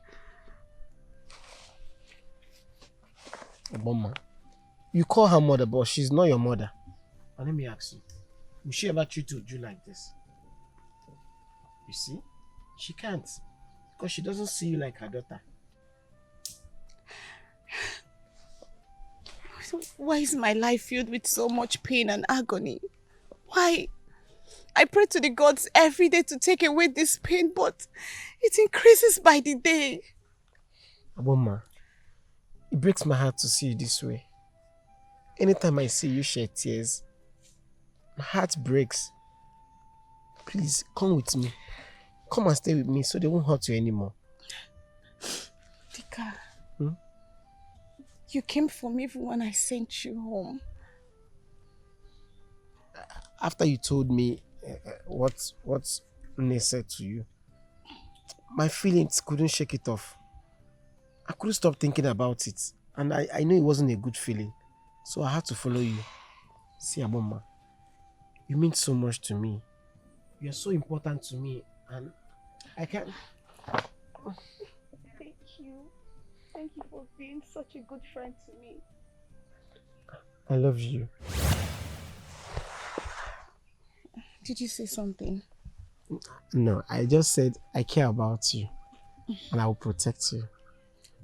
Aboma, you call her mother, but she's not your mother. And let me ask you, will she ever treat you like this? You see, she can't. Because she doesn't see you like her daughter. Why is my life filled with so much pain and agony? Why? I pray to the gods every day to take away this pain, but it increases by the day. Aboma, breaks my heart to see you this way. Anytime I see you shed tears, my heart breaks. Please, come with me. Come and stay with me so they won't hurt you anymore. Dika, you came for me even when I sent you home. After you told me what Nne said to you, my feelings couldn't shake it off. I couldn't stop thinking about it. And I knew it wasn't a good feeling. So I had to follow you. See, Aboma, you mean so much to me. You're so important to me. And I can't... Thank you. Thank you for being such a good friend to me. I love you. Did you say something? No, I just said I care about you. And I will protect you.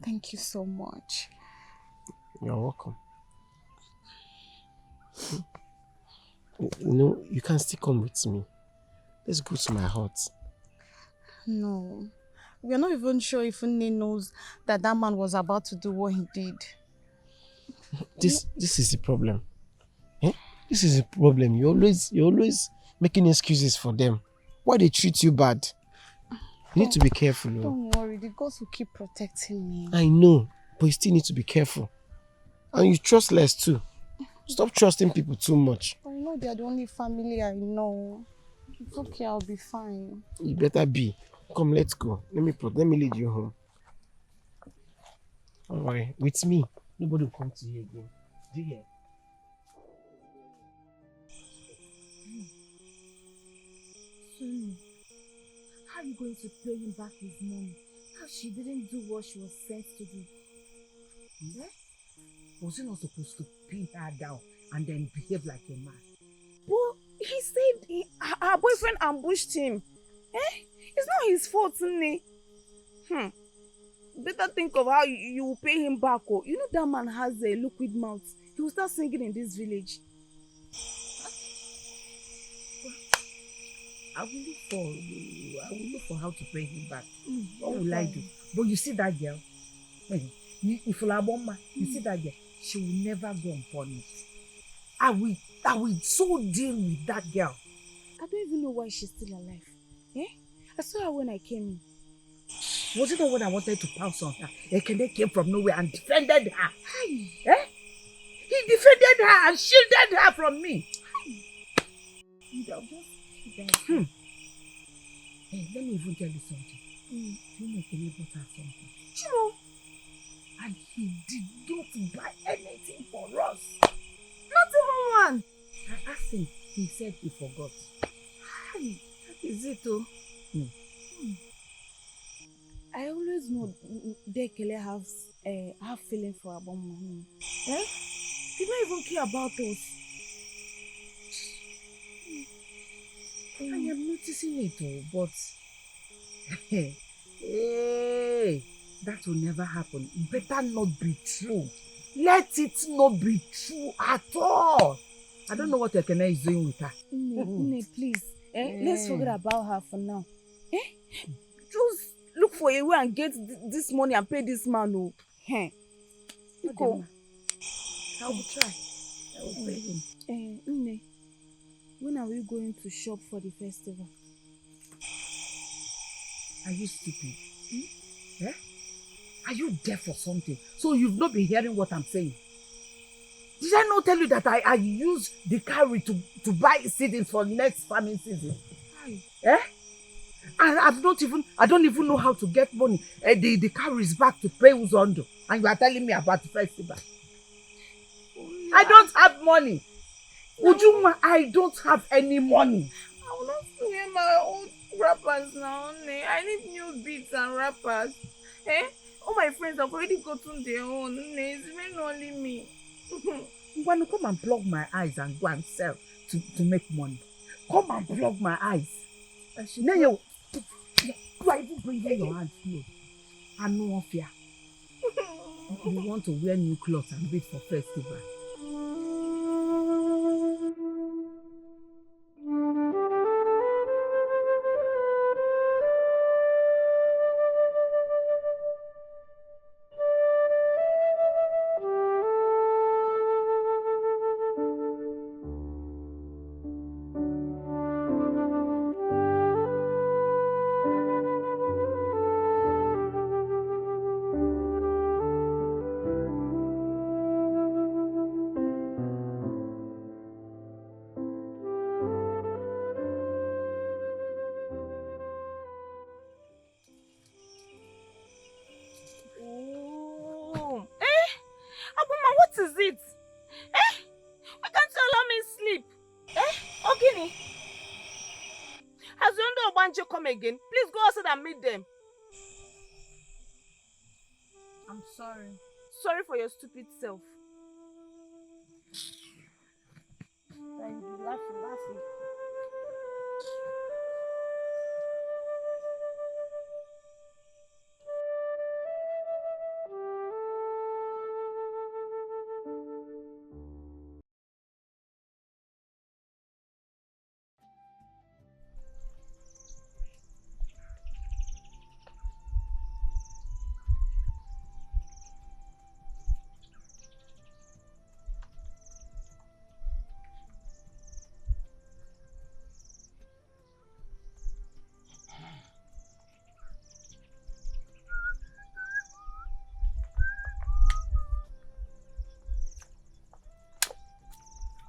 Thank you so much. You're welcome. You know, you can still come with me. Let's go to my hut. No. We are not even sure if Nne knows that man was about to do what he did. This is the problem. Eh? This is the problem. You're always making excuses for them. Why they treat you bad? You need to be careful. Don't worry, the gods will keep protecting me. I know, but you still need to be careful. And you trust less too. Stop trusting people too much. I know they are the only family I know. It's okay, I'll be fine. You better be. Come, let's go. Let me lead you home. Don't worry, with me, nobody will come to you again. Do you hear? Sonny, how are you going to pay him back his money? How she didn't do what she was sent to do? Yeah? Was he not supposed to pin her down and then behave like a man? But he said her boyfriend ambushed him. It's not his fault, Sonny. Better think of how you will pay him back. Oh. You know that man has a liquid mouth. He will start singing in this village. I will look for how to pay him back. What will I do? But you see that girl? If you see that girl, she will never go unpunished. I will so deal with that girl. I don't even know why she's still alive. I saw her when I came in. Was it not when I wanted to pounce on her? Ekene came from nowhere and defended her. He defended her and shielded her from me. Let me even tell you something. Do you know Ekene bought her something? True. And he did not buy anything for us. Not even one. I asked him. He said he forgot. That is it, oh. I always know Dekele have feeling for Aboma. They don't even care about us. I am noticing it, but hey, that will never happen. It better not be true. Let it not be true at all. I don't know what Ekene is doing with her. Nne, please. Let's forget about her for now. Just look for a way and get this money and pay this man. Oh. Go. I will try. I will pay him. Nne, when are we going to shop for the festival? Are you stupid? Are you deaf or something? So you've not been hearing what I'm saying? Did I not tell you that I use the carry to buy seedings for next farming season? And I don't even know how to get money. The carry is back to pay Uzondo. And you are telling me about the festival. I don't have money. Ujuma, I don't have any money. I will not wear my old wrappers now, Nne. I need new beads and wrappers. All my friends have already gotten their own, Nne. It's even only me. You want to come and plug my eyes and go and sell to make money? Come and plug my eyes. Now you are even bringing your hands close. I know fear. You want to wear new clothes and wait for festival. come again. Please go outside and meet them. I'm sorry. Sorry for your stupid self. Thank you. Laughing.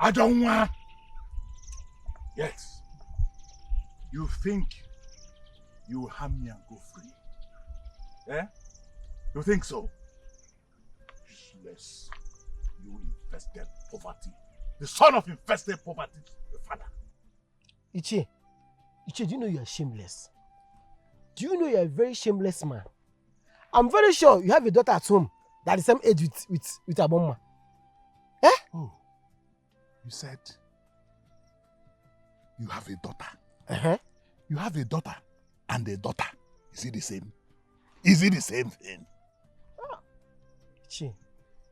I don't want. Yes. You think you will harm me and go free? Eh? You think so? Useless. You infested poverty. The son of infested poverty, the father. Ichie, do you know you are shameless? Do you know you are a very shameless man? I'm very sure you have a daughter at home that is the same age with Aboma. Eh? Oh, you said you have a daughter. Uh-huh. You have a daughter and a daughter. Is it the same? Is it the same thing? Ichie,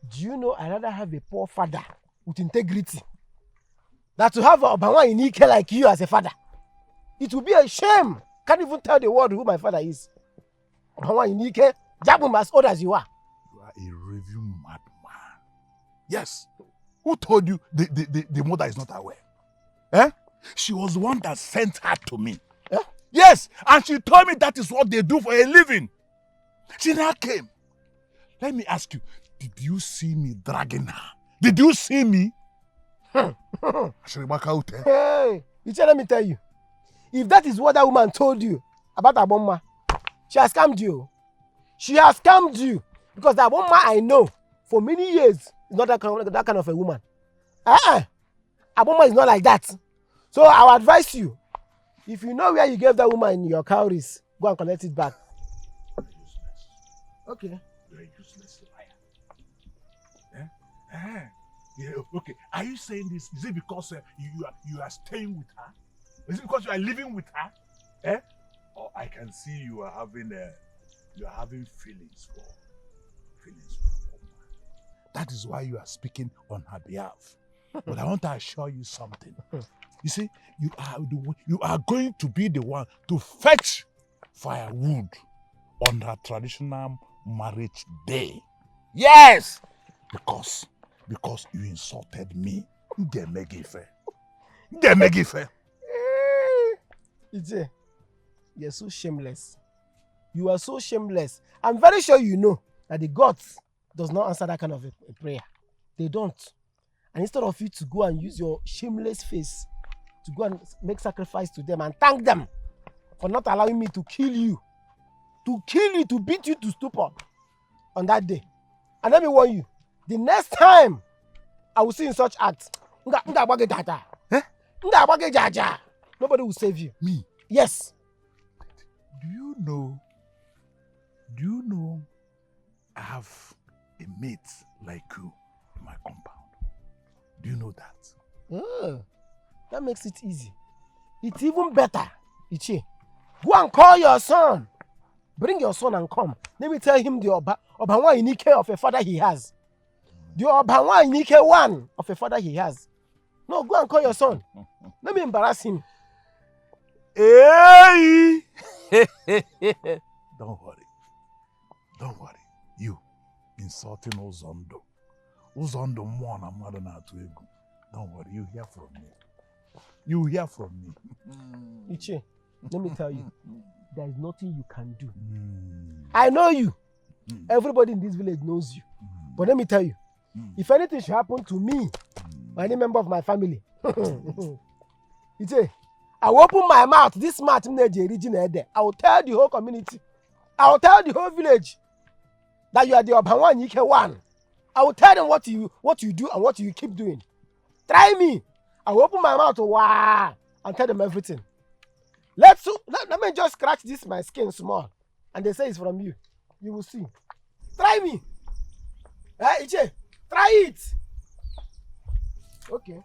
do you know I'd rather have a poor father with integrity than to have a Obanwa unique like you as a father? It will be a shame. Can't even tell the world who my father is. Obanwa unique, Jabum as old as you are. You are a raving madman. Yes. Who told you the mother is not aware? Eh? She was the one that sent her to me. Eh? Yes, and she told me that is what they do for a living. She now came. Let me ask you, did you see me dragging her? Did you see me? Hey, Ichie, let me tell you. If that is what that woman told you about Aboma, she has scammed you. She has scammed you. Because the Aboma I know for many years is not that kind of a woman. Aboma is not like that. So I will advise you, if you know where you gave that woman your cowries, go and collect it back. Useless. Okay. You're a useless liar. Yeah, okay. Are you saying this? Is it because you are staying with her? Is it because you are living with her? Eh? Or I can see you are having feelings for her. That is why you are speaking on her behalf. But I want to assure you something. You see, you are going to be the one to fetch firewood on her traditional marriage day. Yes! Because you insulted me. Ichie, you're so shameless. You are so shameless. I'm very sure you know that the gods does not answer that kind of a prayer. They don't. And instead of you to go and use your shameless face to go and make sacrifice to them and thank them for not allowing me to kill you, to beat you to stupor on that day. And let me warn you, the next time I will see in such acts, Eh? Nobody will save you. Me? Yes. Do you know I have a mate like you in my compound? Do you know that? That makes it easy. It's even better. Ichie, go and call your son. Bring your son and come. Let me tell him the Obanwa unique of a father he has. The Obanwa unique one of a father he has. No, go and call your son. Let me embarrass him. Hey! Don't worry. You insulting Uzondo. Uzondo more than mother na to ego. Don't worry, you hear from me. Ichie, let me tell you, there is nothing you can do. I know you. Everybody in this village knows you. But let me tell you, if anything should happen to me or any member of my family, Ichie, I will open my mouth, this mouth, I will tell the whole community, I will tell the whole village that you are the Obanwa Nike one. I will tell them what you do and what you keep doing. Try me. I will open my mouth and tell them everything. let me just scratch this my skin small, and they say it's from you. You will see. Try me. Iche, try it. Okay.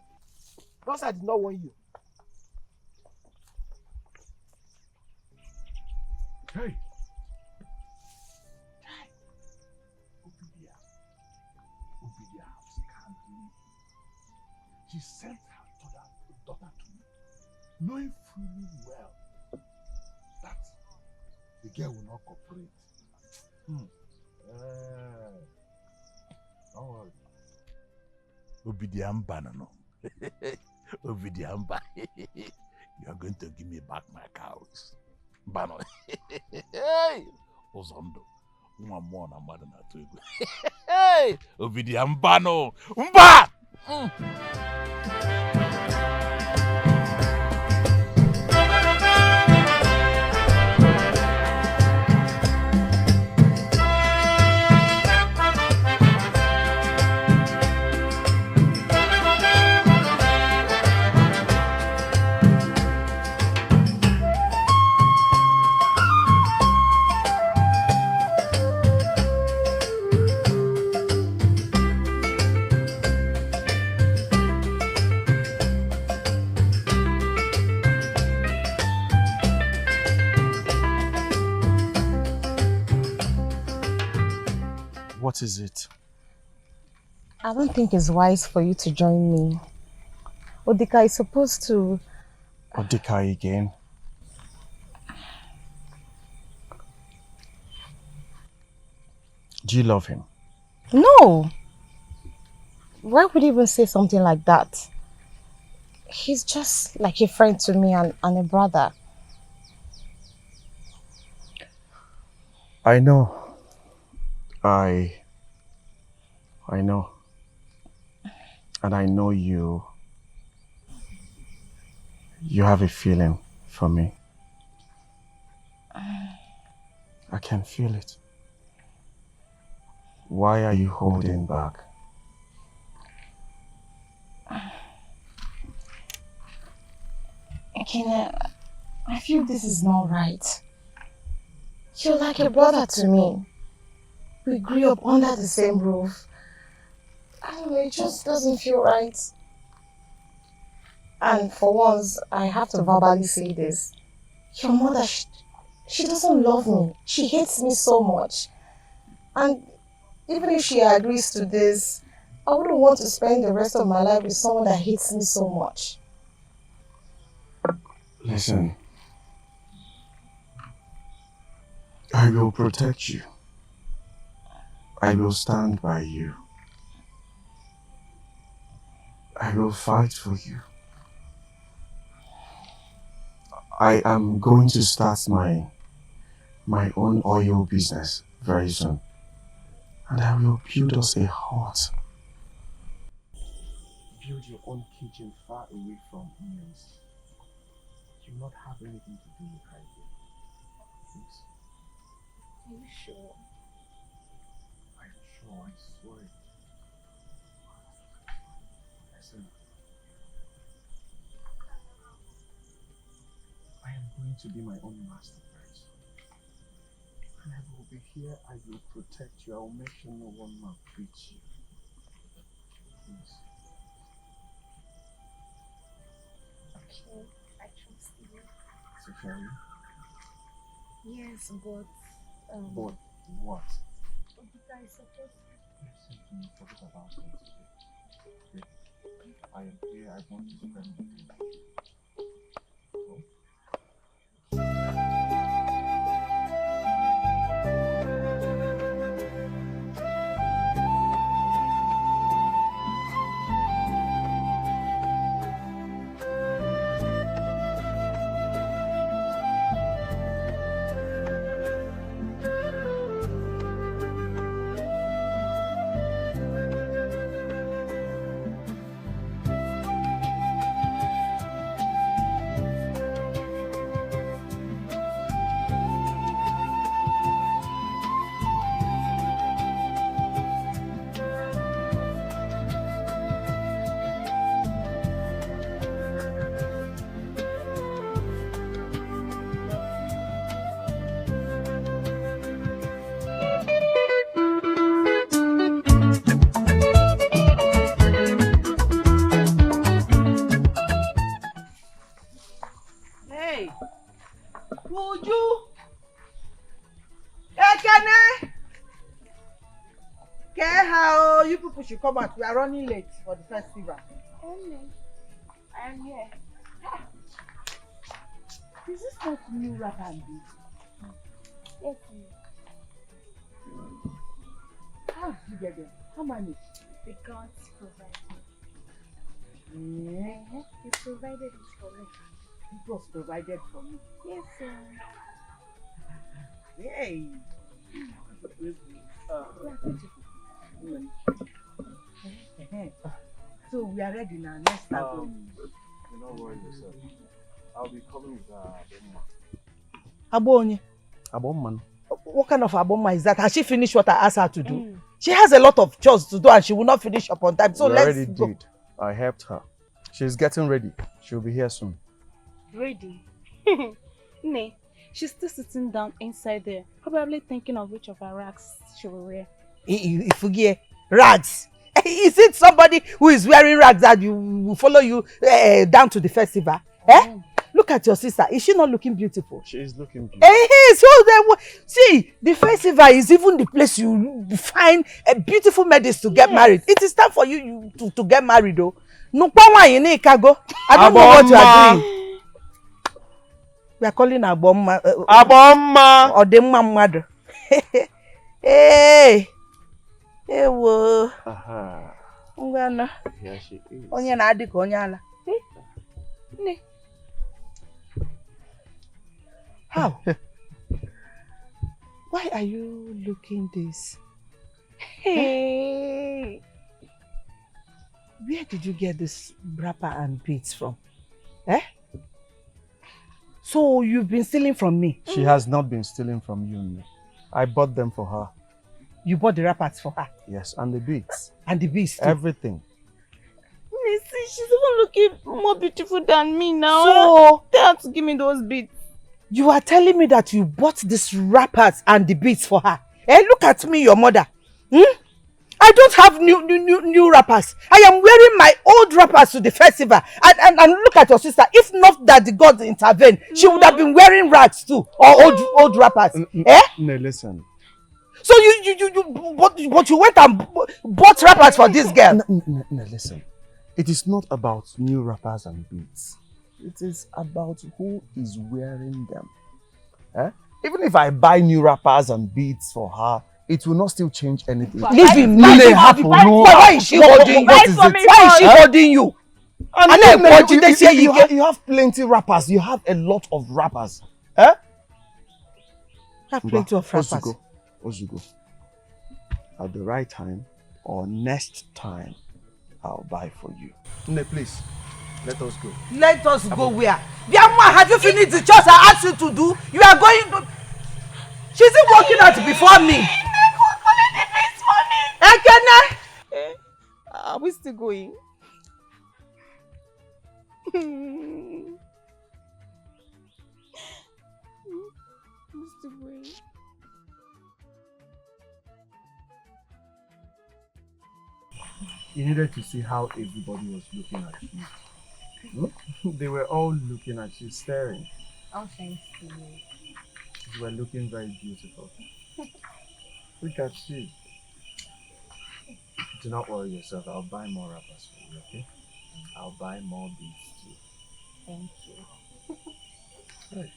Because I did not want you. Hey. Obidia can't believe. She sent her daughter to me, knowing fully well that the girl will not cooperate. Don't worry. Obidiamba, no. Obidiamba. You are going to give me back my cows. Bano. Hey! Ozondo. Mwamona madana tu. Hey! Obidiamba, no. Mba! What is it? I don't think it's wise for you to join me. Odika is supposed to... Odika again? Do you love him? No! Why would you even say something like that? He's just like a friend to me and a brother. I know. I know. And I know you have a feeling for me. I can feel it. Why are you holding back? Ekene, I feel this is not right. You're like a brother to me. We grew up under the same roof. I don't know, it just doesn't feel right. And for once, I have to verbally say this. Your mother, she doesn't love me. She hates me so much. And even if she agrees to this, I wouldn't want to spend the rest of my life with someone that hates me so much. Listen, I will protect you. I will stand by you. I will fight for you. I am going to start my own oil business very soon. And I will build us a hut. Build your own kitchen far away from humans. You will not have anything to do with her again. Please. Are you sure? I'm sure, I swear. Listen. I am going to be my own master very soon. And I will be here, I will protect you, I will make sure no one maltreats you. Please. Okay, I trust you. So shall we? Yes, but... But what? Odika is supposed to... Listen to me, forget about things today. Okay? I am here, I want to spend the day. Oh? how you people should come out. We are running late for the festival. I am here. Is this not new rapper and beat? Yes, How did you get them? How many? the gods provided. Yeah. You provided it for me. It was provided for me. Yes, sir. Hey. So we are ready now. Let's start going. You're not worrying yourself. I'll be coming with Abonye. Abomman. What kind of Aboma is that? Has she finished what I asked her to do? She has a lot of chores to do and she will not finish up on time. So We let's already go. did. I helped her. She's getting ready. She'll be here soon. Ready? Nay, she's still sitting down inside there, probably thinking of which of her rags she will wear. If you get rags, is it somebody who is wearing rags that will follow you down to the festival? Eh? Look at your sister. Is she not looking beautiful? She is looking beautiful. So see, the festival is even the place you find a beautiful maidens to get married. It is time for you to get married, though. No power in Ikago. I don't know what you are doing. We are calling Abomma. Abomma. Or the mother. Hey. Hey, whoa. Aha. Here she is. Onye na adi ka onye ala. How? Why are you looking this? Hey. Where did you get this wrapper and beads from? Eh? So you've been stealing from me? She has not been stealing from you. No. I bought them for her. You bought the wrappers for her? Yes, and the beads. And the beads too? Everything. See, she's even looking more beautiful than me now. So tell her to give me those beads. You are telling me that you bought these wrappers and the beads for her? Eh? Look at me, your mother. I don't have new wrappers. I am wearing my old wrappers to the festival. And look at your sister. If not that the gods intervened, she would have been wearing rags too, or old wrappers. Eh? No, listen. So but you went and bought wrappers for this girl. No, listen. It is not about new wrappers and beads. It is about who is wearing them. Eh? Even if I buy new wrappers and beads for her, it will not still change anything. Leave him. Why is she holding you? Why is she holding you? You have plenty wrappers. You have a lot of wrappers. Eh? Have plenty of wrappers. Ozugo. At the right time or next time, I'll buy for you. No, please. Let us go. Let us go where? Biamwa, have you finished the chores I asked you to do? You are going to... She's working out before me. Are we still going? You needed to see how everybody was looking at you. They were all looking at you, staring. Oh, thank you. You were looking very beautiful. Look at you. Do not worry yourself. I'll buy more wrappers for you, okay? I'll buy more beads too. Thank you. Right.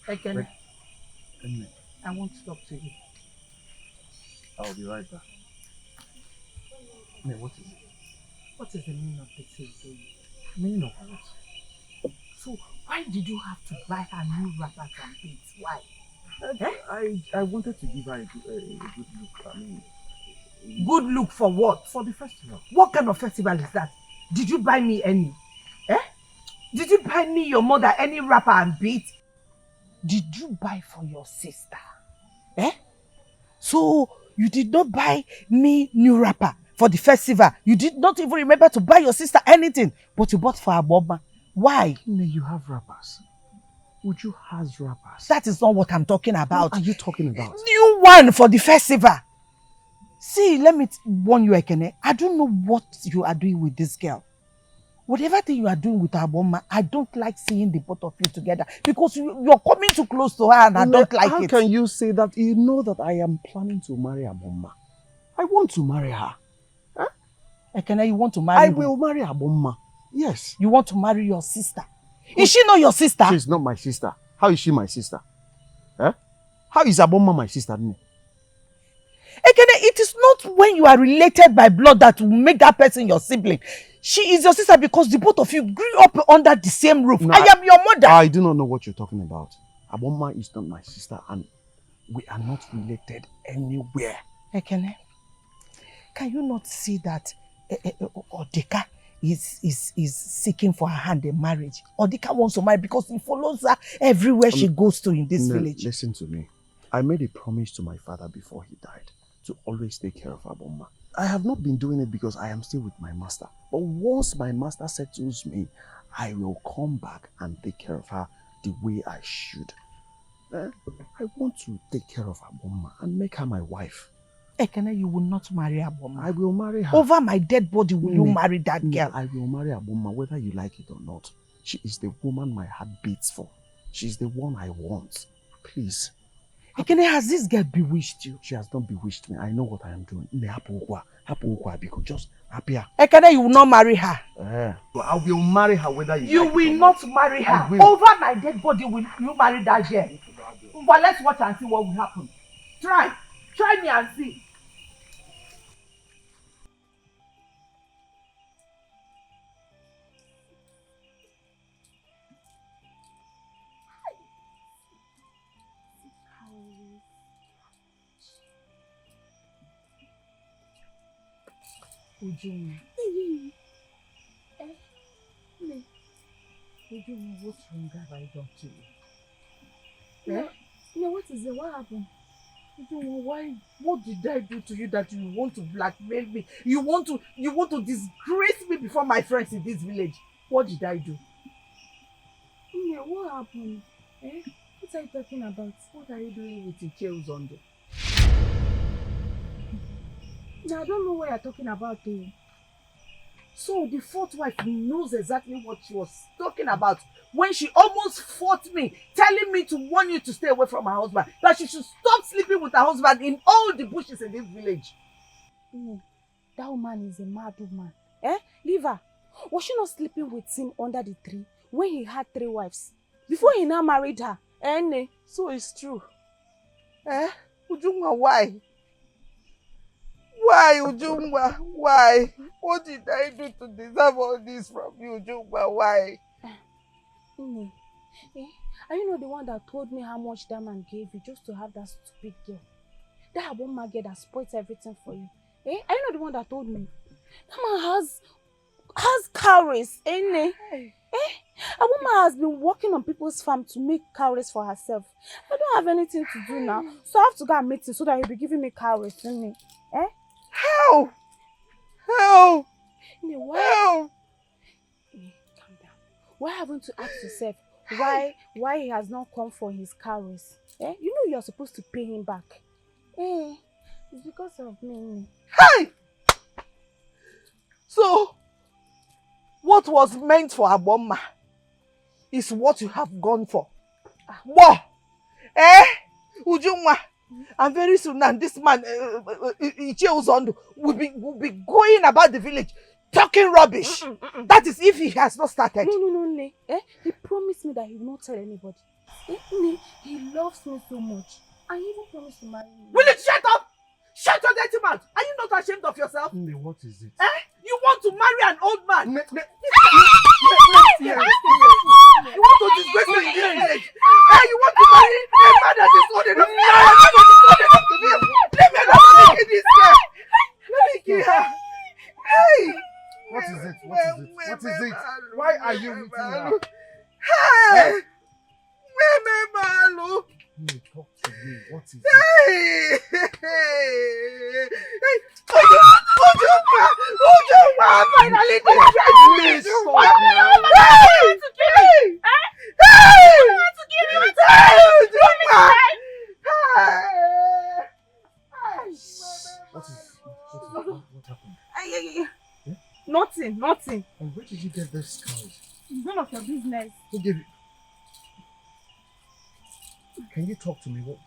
Ekene, Wait. I want to talk to you. I'll be right back. What is it? What is the meaning of this thing? Meaning of what? So, why did you have to buy her new wrappers and beads? Why? I wanted to give her a good look. I mean, good look for what? For the festival. What kind of festival is that? Did you buy me any? Eh? Did you buy me, your mother, any wrapper and beads? Did you buy for your sister? Eh? So, you did not buy me new wrapper for the festival. You did not even remember to buy your sister anything, but you bought for her mama. Why? No, you have wrappers. Uju has wrappers. That is not what I'm talking about. What are you talking about? New one for the festival. See, let me warn you, Ekene. I don't know what you are doing with this girl. Whatever thing you are doing with her mama, I don't like seeing the both of you together because you're coming too close to her and I don't like it. How can you say that? You know that I am planning to marry her mama. I want to marry her. Ekene, you want to marry I will marry Aboma. Yes. You want to marry your sister? Is she not your sister? She's not my sister. How is she my sister? How is Aboma my sister? Ekene, it is not when you are related by blood that will make that person your sibling. She is your sister because the both of you grew up under the same roof. No, I am your mother. I do not know what you're talking about. Aboma is not my sister and we are not related anywhere. Ekene, can you not see that Odika is seeking for her hand in marriage? Odika wants to marry because he follows her everywhere she goes to in this village. Listen to me. I made a promise to my father before he died to always take care of Aboma. I have not been doing it because I am still with my master. But once my master settles me, I will come back and take care of her the way I should. I want to take care of Aboma and make her my wife. Ekene, you will not marry Aboma. I will marry her. Over my dead body, will you marry that girl? I will marry Aboma whether you like it or not. She is the woman my heart beats for. She's the one I want. Please. Ekene, has this girl bewitched you? She has not bewitched me. I know what I am doing. Just appear. Ekene, you will not marry her. I will marry her whether you like will it or not marry her. Over my dead body, will you marry that girl? But let's watch and see what will happen. Try me and see. Ujumi. Ujumi, what's wrong have I done to you? No, what is it? What happened? Ujumi, why? What did I do to you that you want to blackmail me? You want to disgrace me before my friends in this village? What did I do? No, what happened? What are you talking about? What are you doing with the chails on there? No, I don't know what you're talking about though. So the fourth wife knows exactly what she was talking about when she almost fought me, telling me to warn you to stay away from her husband, that she should stop sleeping with her husband in all the bushes in this village. That woman is a mad woman. Leave her. Was she not sleeping with him under the tree when he had 3 wives? Before he now married her? So it's true. Ujungwa, why? Why, Ujungwa? Why? What did I do to deserve all this from you, Ujungwa? Why? Are you not the one that told me how much that man gave you just to have that stupid girl? That Aboma girl that spoils everything for you. Are you not the one that told me? That man has cowries, Aboma has been working on people's farm to make cowries for herself. I don't have anything to do now, so I have to go and meet him so that he'll be giving me cowries, How? How? Why? Calm down. Why haven't you asked yourself why he has not come for his cowries? You know you're supposed to pay him back. It's because of me. Hey! So, what was meant for Aboma is what you have gone for. What? Ujungwa. And very soon now, this man, Ichie Uzondo, will be going about the village talking rubbish. That is if he has not started. No. He promised me that he will not tell anybody. He loves me so much. And he even promised to marry me. Will you shut up? Shut your dirty mouth. Are you not ashamed of yourself? What is it? You want to marry an old man? You want to disgrace me in this village? You want to marry a man that is old enough? To me? Leave me alone. Let me kill this girl. Let me kill her. Hey! What is it? What is it? Why are you eating now? Hey! Malu. Talk to me. What is it? Ujungwa, finally Please stop now. What happened? Nothing. And where did you get this cows? It's none of your business. Who gave it? Can you talk to me? What?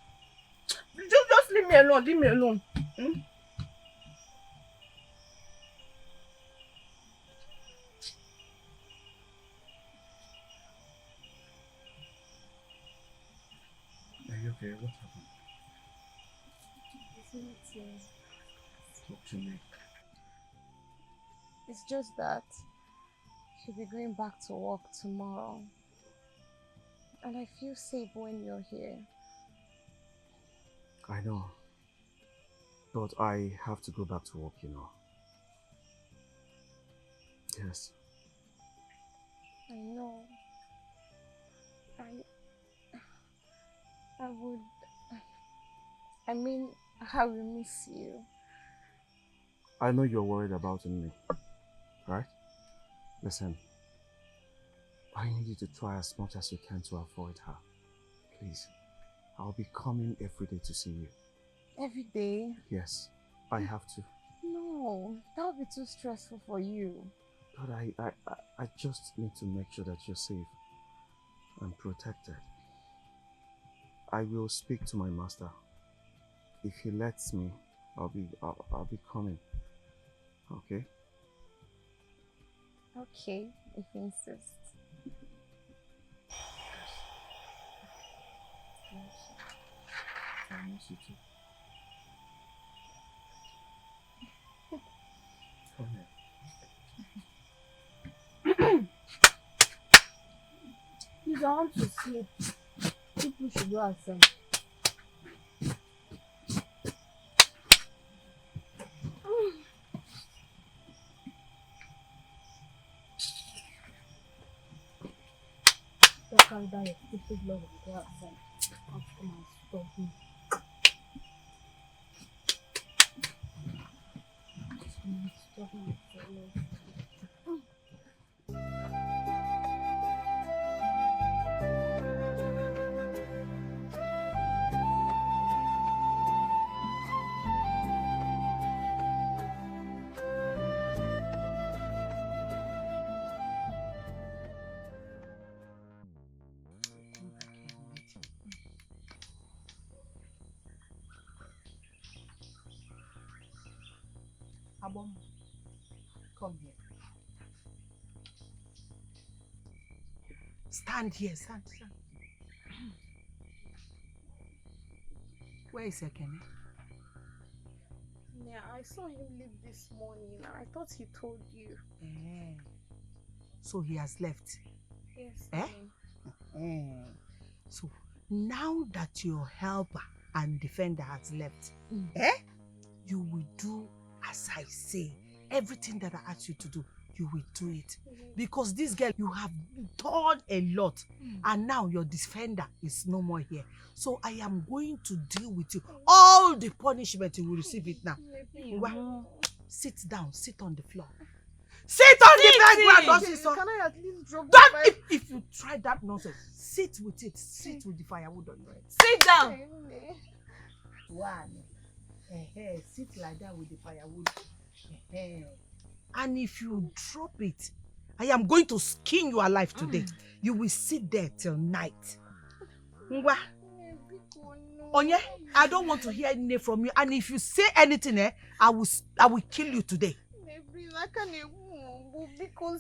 Just leave me alone. what happened? Talk to me. It's just that she'll be going back to work tomorrow. And I feel safe when you're here. I know. But I have to go back to work, you know. Yes. I know. I will miss you. I know you're worried about me, right? Listen, I need you to try as much as you can to avoid her. Please. I'll be coming every day to see you. Every day? Yes, I have to. No, that would be too stressful for you. But I just need to make sure that you're safe and protected. I will speak to my master. If he lets me, I'll be coming. Okay? Okay, if you insist. I miss you too. Come here. Please, I want to sleep. People should go outside. Don't carry down your stupid love and go outside. I'll come and stop me. Stop me. Abom, come here. Stand here, stand. Where is Ekene? Yeah, I saw him leave this morning and I thought he told you. So he has left. Yes. So now that your helper and defender has left, you will do as I say. Everything that I ask you to do, you will do it. Because this girl, you have done a lot. And now your defender is no more here. So I am going to deal with you. All the punishment, you will receive it now. Sit down, sit on the floor. Sit on the background. Can I at least drop If you try that nonsense, sit with it. Sit with the firewood on your head. Sit down. One. Sit like that with the firewood. And if you drop it, I am going to skin you alive today. You will sit there till night. Ngwa. Onye, I don't want to hear anything from you. And if you say anything, I will kill you today.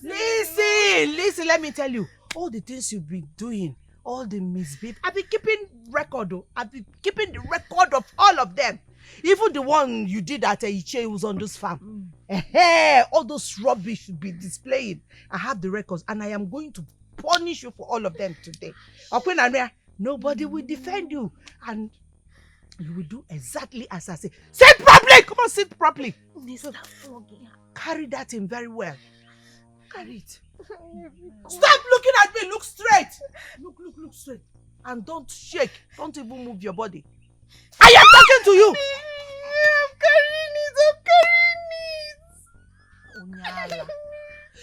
Listen, let me tell you. All the things you've been doing, all the misbehavior, I've been keeping record. I've been keeping the record of all of them. Even the one you did at Iche was on this farm. All those rubbish should be displaying. I have the records and I am going to punish you for all of them today. Nobody will defend you. And you will do exactly as I say. Sit properly! Come on, sit properly. Carry that in very well. Carry it. Stop looking at me. Look straight. Look straight. And don't shake. Don't even move your body. I am talking to you. I'm carrying it.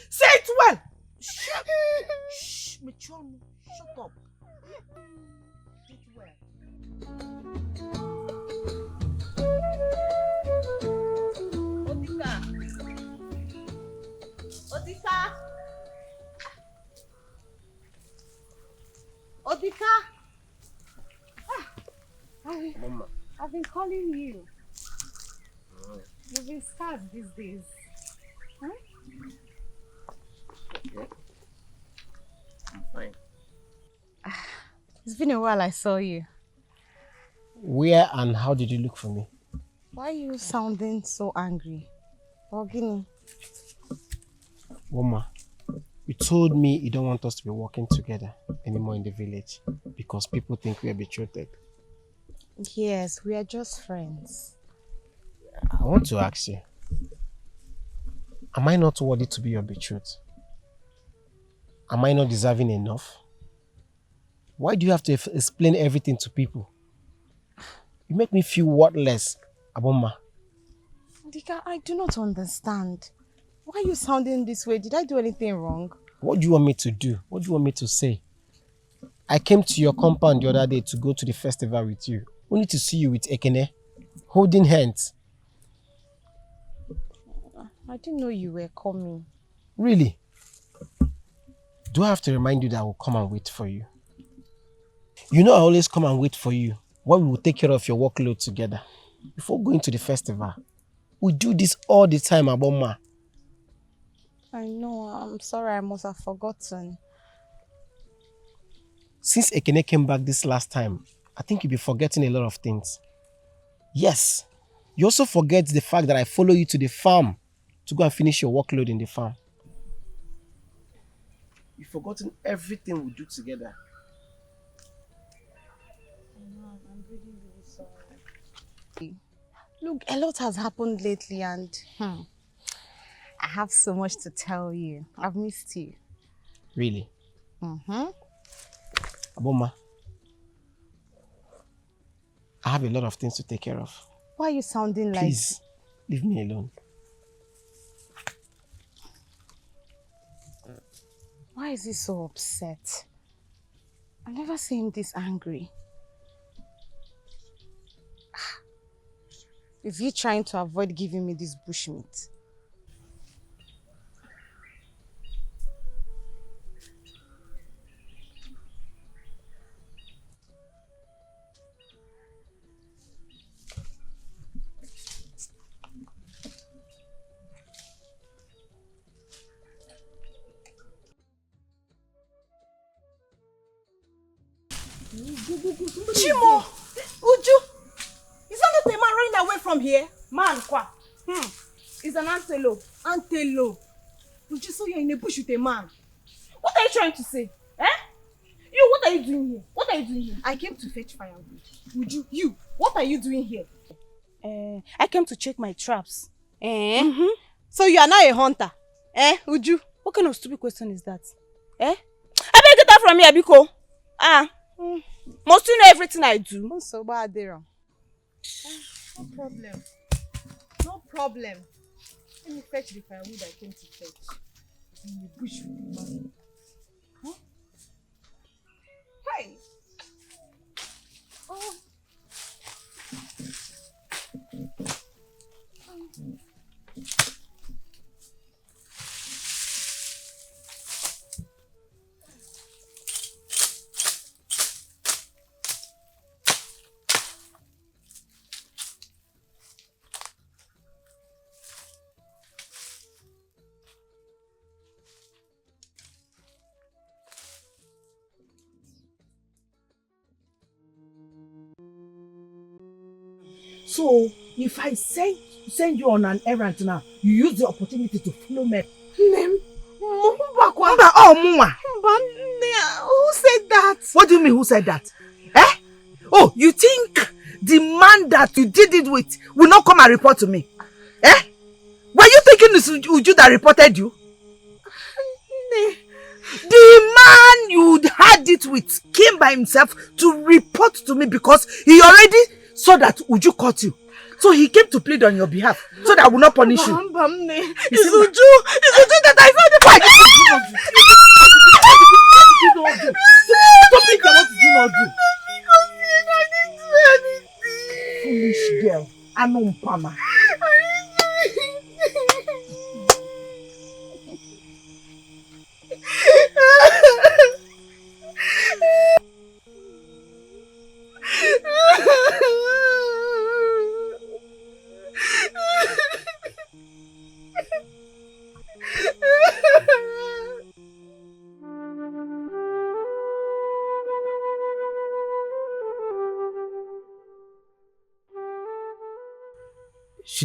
Say it well. Shh. Michon, shut up. Say it well. Odika. I've been calling you. You've been scarce these days. Huh? Okay. I'm fine. It's been a while I saw you. Where and how did you look for me? Why are you sounding so angry? Ogini. Woma, you told me you don't want us to be working together anymore in the village because people think we are betrothed. Yes, we are just friends. I want to ask you, am I not worthy to be your betrothed? Am I not deserving enough? Why do you have to explain everything to people? You make me feel worthless, Aboma. Dika, I do not understand. Why are you sounding this way? Did I do anything wrong? What do you want me to do? What do you want me to say? I came to your compound the other day to go to the festival with you. Only to see you with Ekene, holding hands. I didn't know you were coming. Really? Do I have to remind you that I will come and wait for you? You know I always come and wait for you while we will take care of your workload together. Before going to the festival. We do this all the time, Aboma. I know, I'm sorry, I must have forgotten. Since Ekene came back this last time, I think you'll be forgetting a lot of things. Yes, you also forget the fact that I follow you to the farm to go and finish your workload in the farm. You've forgotten everything we do together. I'm really, really sorry. Look, a lot has happened lately and I have so much to tell you. I've missed you. Really? Mm-hmm. Aboma, I have a lot of things to take care of. Why are you sounding like... Please, leave me alone. Why is he so upset? I've never seen him this angry. Is he trying to avoid giving me this bushmeat? Chimo! Uju! Is that not a man running away from here? Man, kwa. It's an antelope. Antelope. Uju, so you're in a bush with a man. What are you trying to say? Eh? You, what are you doing here? What are you doing here? I came to fetch firewood. Uju, you, what are you doing here? I came to check my traps. So you are now a hunter? Uju? What kind of stupid question is that? I better get that from here, Biko. Must you know everything I do? So bad there. No problem. No problem. Let me fetch the firewood I came to fetch. In the bush with the man. Huh? Hey! Oh. So, if I send you on an errand now, you use the opportunity to follow me. Who said that? What do you mean, who said that? Eh? Oh, you think the man that you did it with will not come and report to me? Eh? Were you thinking it's Uju that reported you? The man you had it with came by himself to report to me because he already saw that Uju caught you. So he came to plead on your behalf so that I will not punish you. It's Uju that I found the What did you do? Stop it, what did you not do? I didn't do anything. Foolish girl. Anumpama.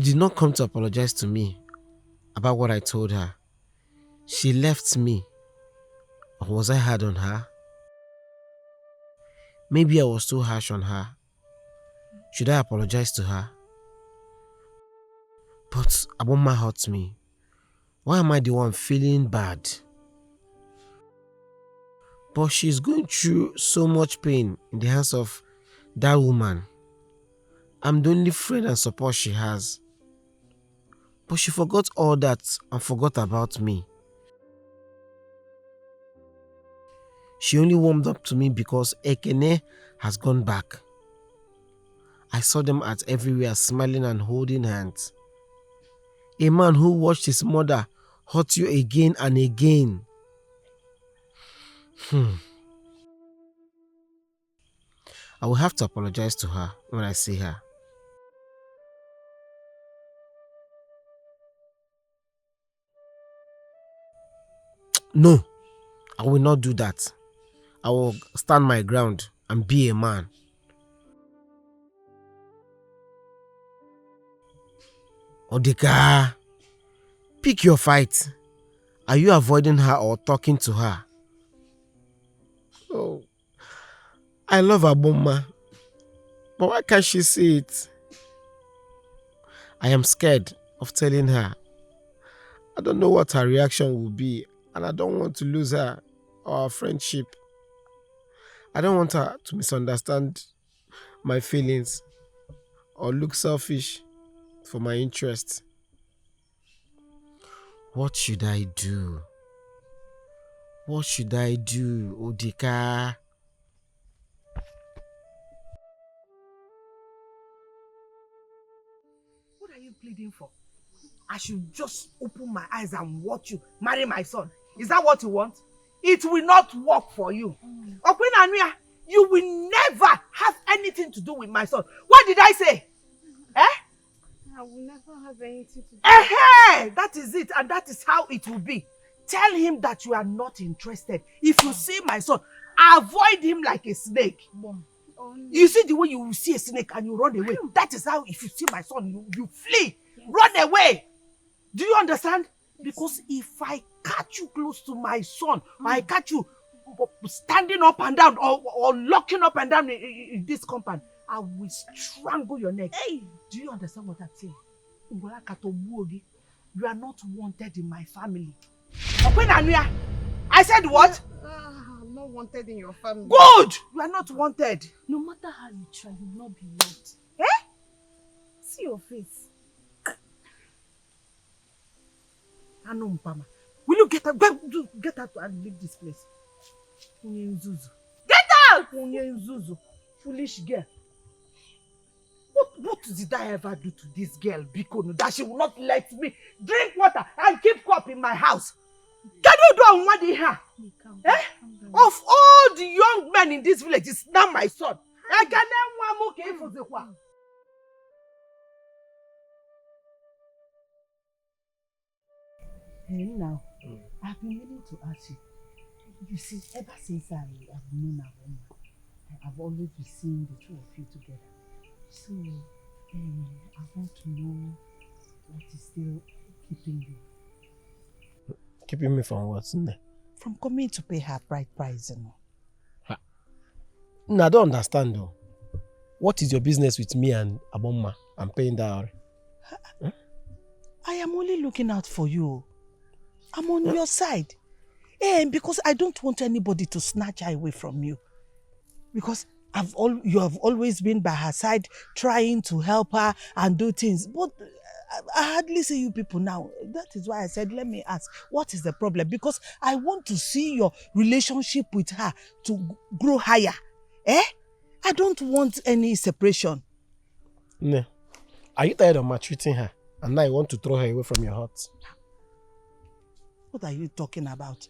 She did not come to apologize to me about what I told her. She left me. Or was I hard on her? Maybe I was too harsh on her. Should I apologize to her? But Aboma hurts me. Why am I the one feeling bad? But she's going through so much pain in the hands of that woman. I'm the only friend and support she has. But she forgot all that and forgot about me. She only warmed up to me because Ekene has gone back. I saw them at everywhere smiling and holding hands. A man who watched his mother hurt you again and again. I will have to apologize to her when I see her. No, I will not do that. I will stand my ground and be a man. Odika, pick your fight. Are you avoiding her or talking to her? Oh, I love Aboma, but why can't she see it? I am scared of telling her. I don't know what her reaction will be, and I don't want to lose her or our friendship. I don't want her to misunderstand my feelings or look selfish for my interest. What should I do? What should I do, Odika? What are you pleading for? I should just open my eyes and watch you marry my son. Is that what you want? It will not work for you. Okwenanuya, you will never have anything to do with my son. What did I say? Eh? I will never have anything to do. That is it, and that is how it will be. Tell him that you are not interested. If you see my son, avoid him like a snake. You see the way you see a snake and you run away. That is how, if you see my son, you flee. Yes. Run away. Do you understand? Because if I catch you close to my son, or I catch you standing up and down or locking up and down in this compound, I will strangle your neck. Hey, do you understand what I'm saying? You are not wanted in my family. I said what? I'm not wanted in your family. Good! You are not wanted. No matter how you try, you will not be loved. Eh? See your face. Will you get out? Get out and leave this place. Get out! Foolish girl. What did I ever do to this girl, Bikono, that she will not let me drink water and keep cup in my house? Can you do what here? Of all the young men in this village, it's not my son. I can never for the one. Hey, now, I've been meaning to ask you. You see, ever since I've known Aboma, I've always been seeing the two of you together. So, I want to know what is still keeping you. Keeping me from what? From coming to pay her bride price, you know. No, I don't understand though. What is your business with me and Aboma? I'm paying that. I am only looking out for you. I'm on your side. Because I don't want anybody to snatch her away from you. Because you have always been by her side, trying to help her and do things. But I hardly see you people now. That is why I said, let me ask, what is the problem? Because I want to see your relationship with her to grow higher. I don't want any separation. No. Are you tired of maltreating her? And now you want to throw her away from your heart? What are you talking about?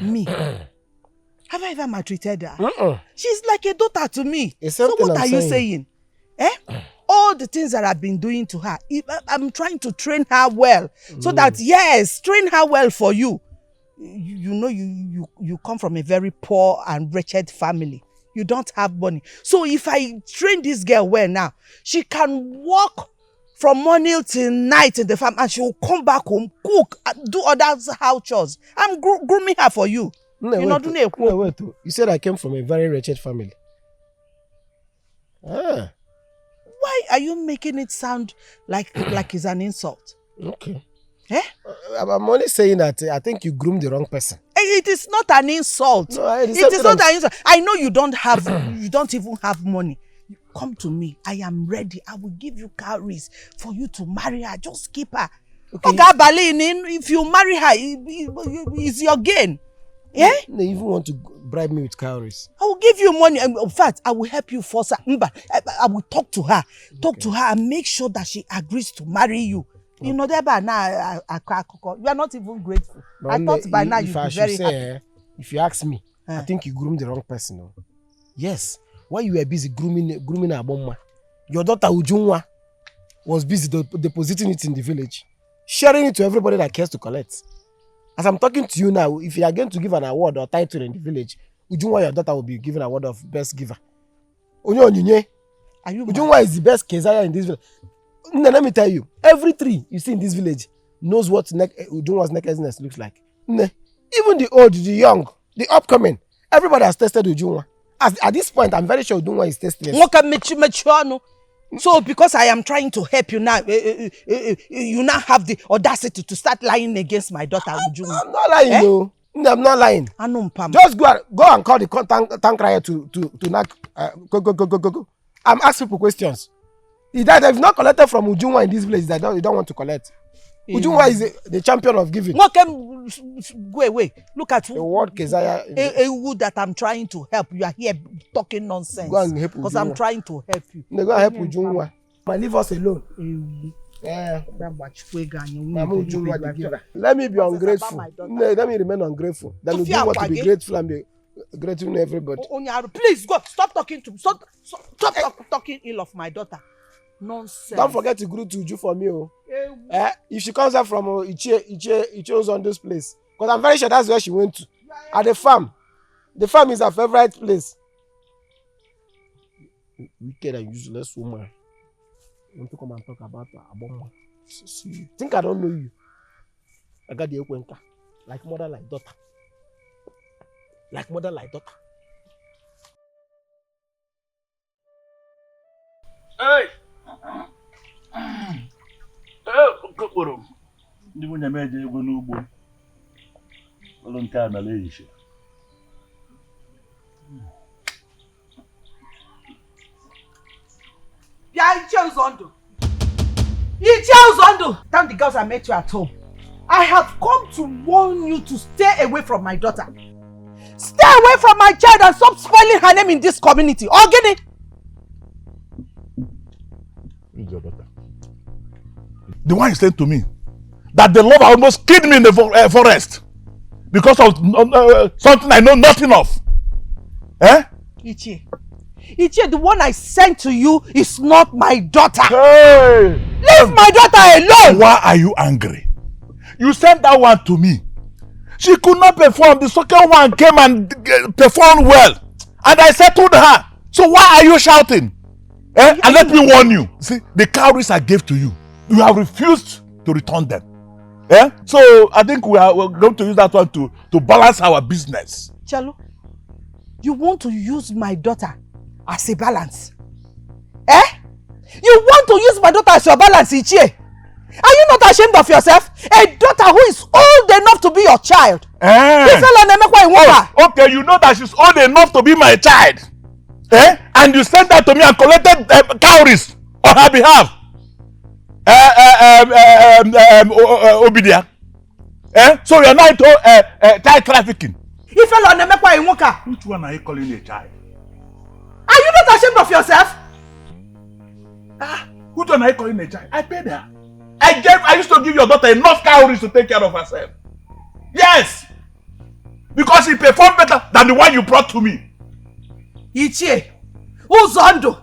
Me? Have I ever maltreated her? She's like a daughter to me. So what are you saying? All the things that I've been doing to her, I'm trying to train her well. So that, yes, train her well for you. You know, you come from a very poor and wretched family. You don't have money. So if I train this girl well now, she can walk from morning till night in the farm, and she will come back home, cook, do other house chores. I'm grooming her for you. No, wait. You said I came from a very wretched family. Ah. Why are you making it sound like it's an insult? Okay. Eh? I'm only saying that I think you groomed the wrong person. It is not an insult. No, it is not an insult. I know you don't even have money. Come to me. I am ready. I will give you cowries for you to marry her. Just keep her. Okay. If you marry her, it's your gain. Yeah? They even want to bribe me with cowries. I will give you money. In fact, I will help you force her. I will talk to her. Talk to her and make sure that she agrees to marry you. You know that by now, you are not even grateful. But I thought by now you'd be very happy. If you ask me, I think you groomed the wrong person. No? Yes. While you were busy grooming Aboma, your daughter Ujunwa was busy depositing it in the village, sharing it to everybody that cares to collect. As I'm talking to you now, if you are going to give an award or title in the village, Ujunwa, your daughter, will be given an award of best giver. Ujunwa is the best Kezaya in this village. Let me tell you, every tree you see in this village knows what Ujunwa's necklace looks like. Even the old, the young, the upcoming, everybody has tested Ujunwa. At this point, I'm very sure Ujunwa is tasteless. So because I am trying to help you now, you now have the audacity to start lying against my daughter Ujunwa. I'm not lying, no. I'm not lying. Just go and call the tank crier to knock. Go. I'm asking people questions. If you've not collected from Ujunwa in this village, that you don't want to collect. Ujunwa is the champion of giving. Go away. Look at the word Kezaya. A that I'm trying to help. You are here talking nonsense. Go and help Ujunwa. Because I'm trying to help you. Go and help Ujunwa. But leave us alone. Let me be ungrateful. Let me remain ungrateful. Then Ujunwa to be grateful and be grateful to everybody. Please go. Stop talking to me. Stop talking ill of my daughter. Nonsense. Don't forget to greet Uju for me. If she comes out from Iche's on this place, because I'm very sure that's where she went to. At the farm. The farm is her favorite place. Wicked and useless woman. You want to come and talk about Aboma? See, think I don't know you. I got the Ekwenta. Like mother, like daughter. Like mother, like daughter. Hey! Okokporo ndị nwunye m eje ego n'ugbo ụlọ nke a nala ehiche. Tell the girls I met you at home. I have come to warn you to stay away from my daughter. Stay away from my child and stop spoiling her name in this community. Ogini! Who's your daughter? The one is saying to me that the lover almost killed me in the forest because of something I know nothing of. Ichie, the one I sent to you is not my daughter. Hey! Leave my daughter alone! Why are you angry? You sent that one to me. She could not perform. The second one came and performed well. And I settled her. So why are you shouting? And let me warn you. See, the cowries I gave to you, you have refused to return them. So I think we're going to use that one to balance our business. Chalo, you want to use my daughter as a balance? You want to use my daughter as your balance, Ichie? Are you not ashamed of yourself? A daughter who is old enough to be your child. Okay, you know that she's old enough to be my child. And you sent that to me and collected cowries on her behalf. Obidia. So you're not into child trafficking. Which one are you calling a child? Are you not ashamed of yourself? Which one are you calling a child? I paid her. I used to give your daughter enough cowries to take care of herself. Yes. Because she performed better than the one you brought to me. Ichie, Uzondo,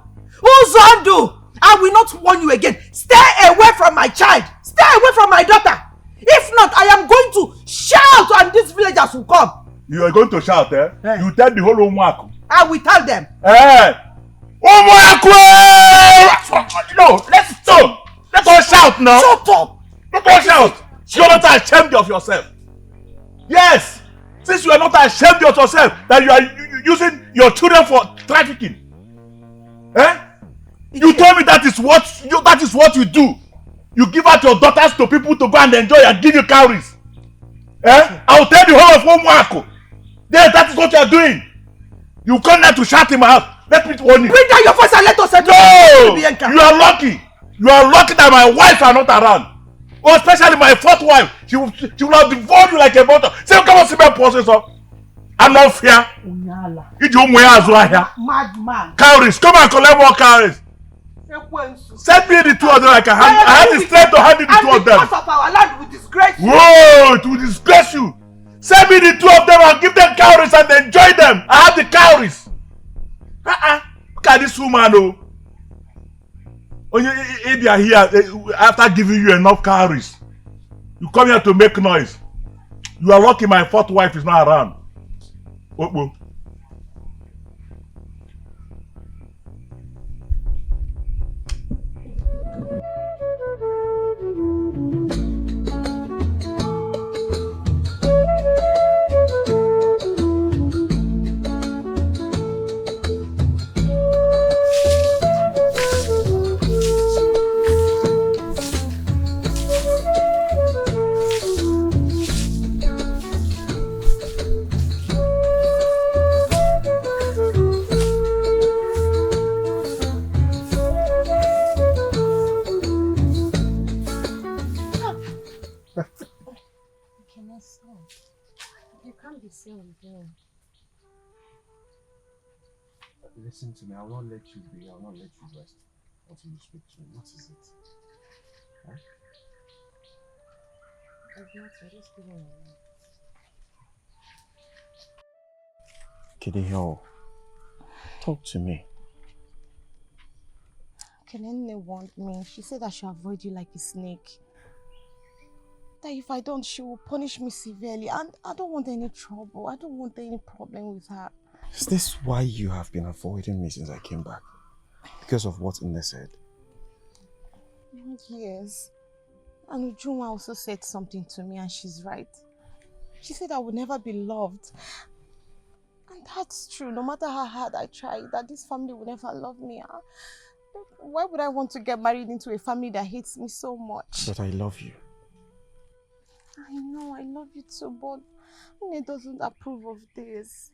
I will not warn you again. Stay away from my child. Stay away from my daughter. If not, I am going to shout and these villagers will come. You are going to shout, You tell the whole Umuaku. I will tell them. Umuaku! No, let's stop. Let us shout now. Shut up! Let us shout. You are not ashamed of yourself. Yes. Since you are not ashamed of yourself that you are using your children for trafficking. Eh? You told me that is what you do. You give out your daughters to people to go and enjoy and give you cowries. Eh? I will tell the whole of Omwako. Yes, that is what you are doing. You come there to shout in my house. Let me warn you. Bring down your voice and let us settle. No! You are lucky. You are lucky that my wife are not around. Oh, especially my fourth wife. She will have devoured you like a butter. Say, come on, see my process up. I'm not fear. Madman. Cowries, come and collect more cowries. Send me the two of them. I have the strength to handle the two of them. Because of our land will disgrace you. Whoa, it will disgrace you. Send me the two of them and give them cowries and enjoy them. I have the cowries. Look at this woman, oh. If you are here after giving you enough cowries, you come here to make noise. You are lucky my fourth wife is not around. Oh. Listen to me, I will not let you be, I will not let you rest until you speak to me. What is it? Huh? Kidihio, talk to me. Kenene want me. She said I should avoid you like a snake. That if I don't, she will punish me severely. And I don't want any trouble. I don't want any problem with her. Is this why you have been avoiding me since I came back? Because of what Nne said? Yes. And Ujunwa also said something to me and she's right. She said I would never be loved. And that's true. No matter how hard I try, that this family would never love me. Why would I want to get married into a family that hates me so much? But I love you. I know, I love you too, but Nne doesn't approve of this.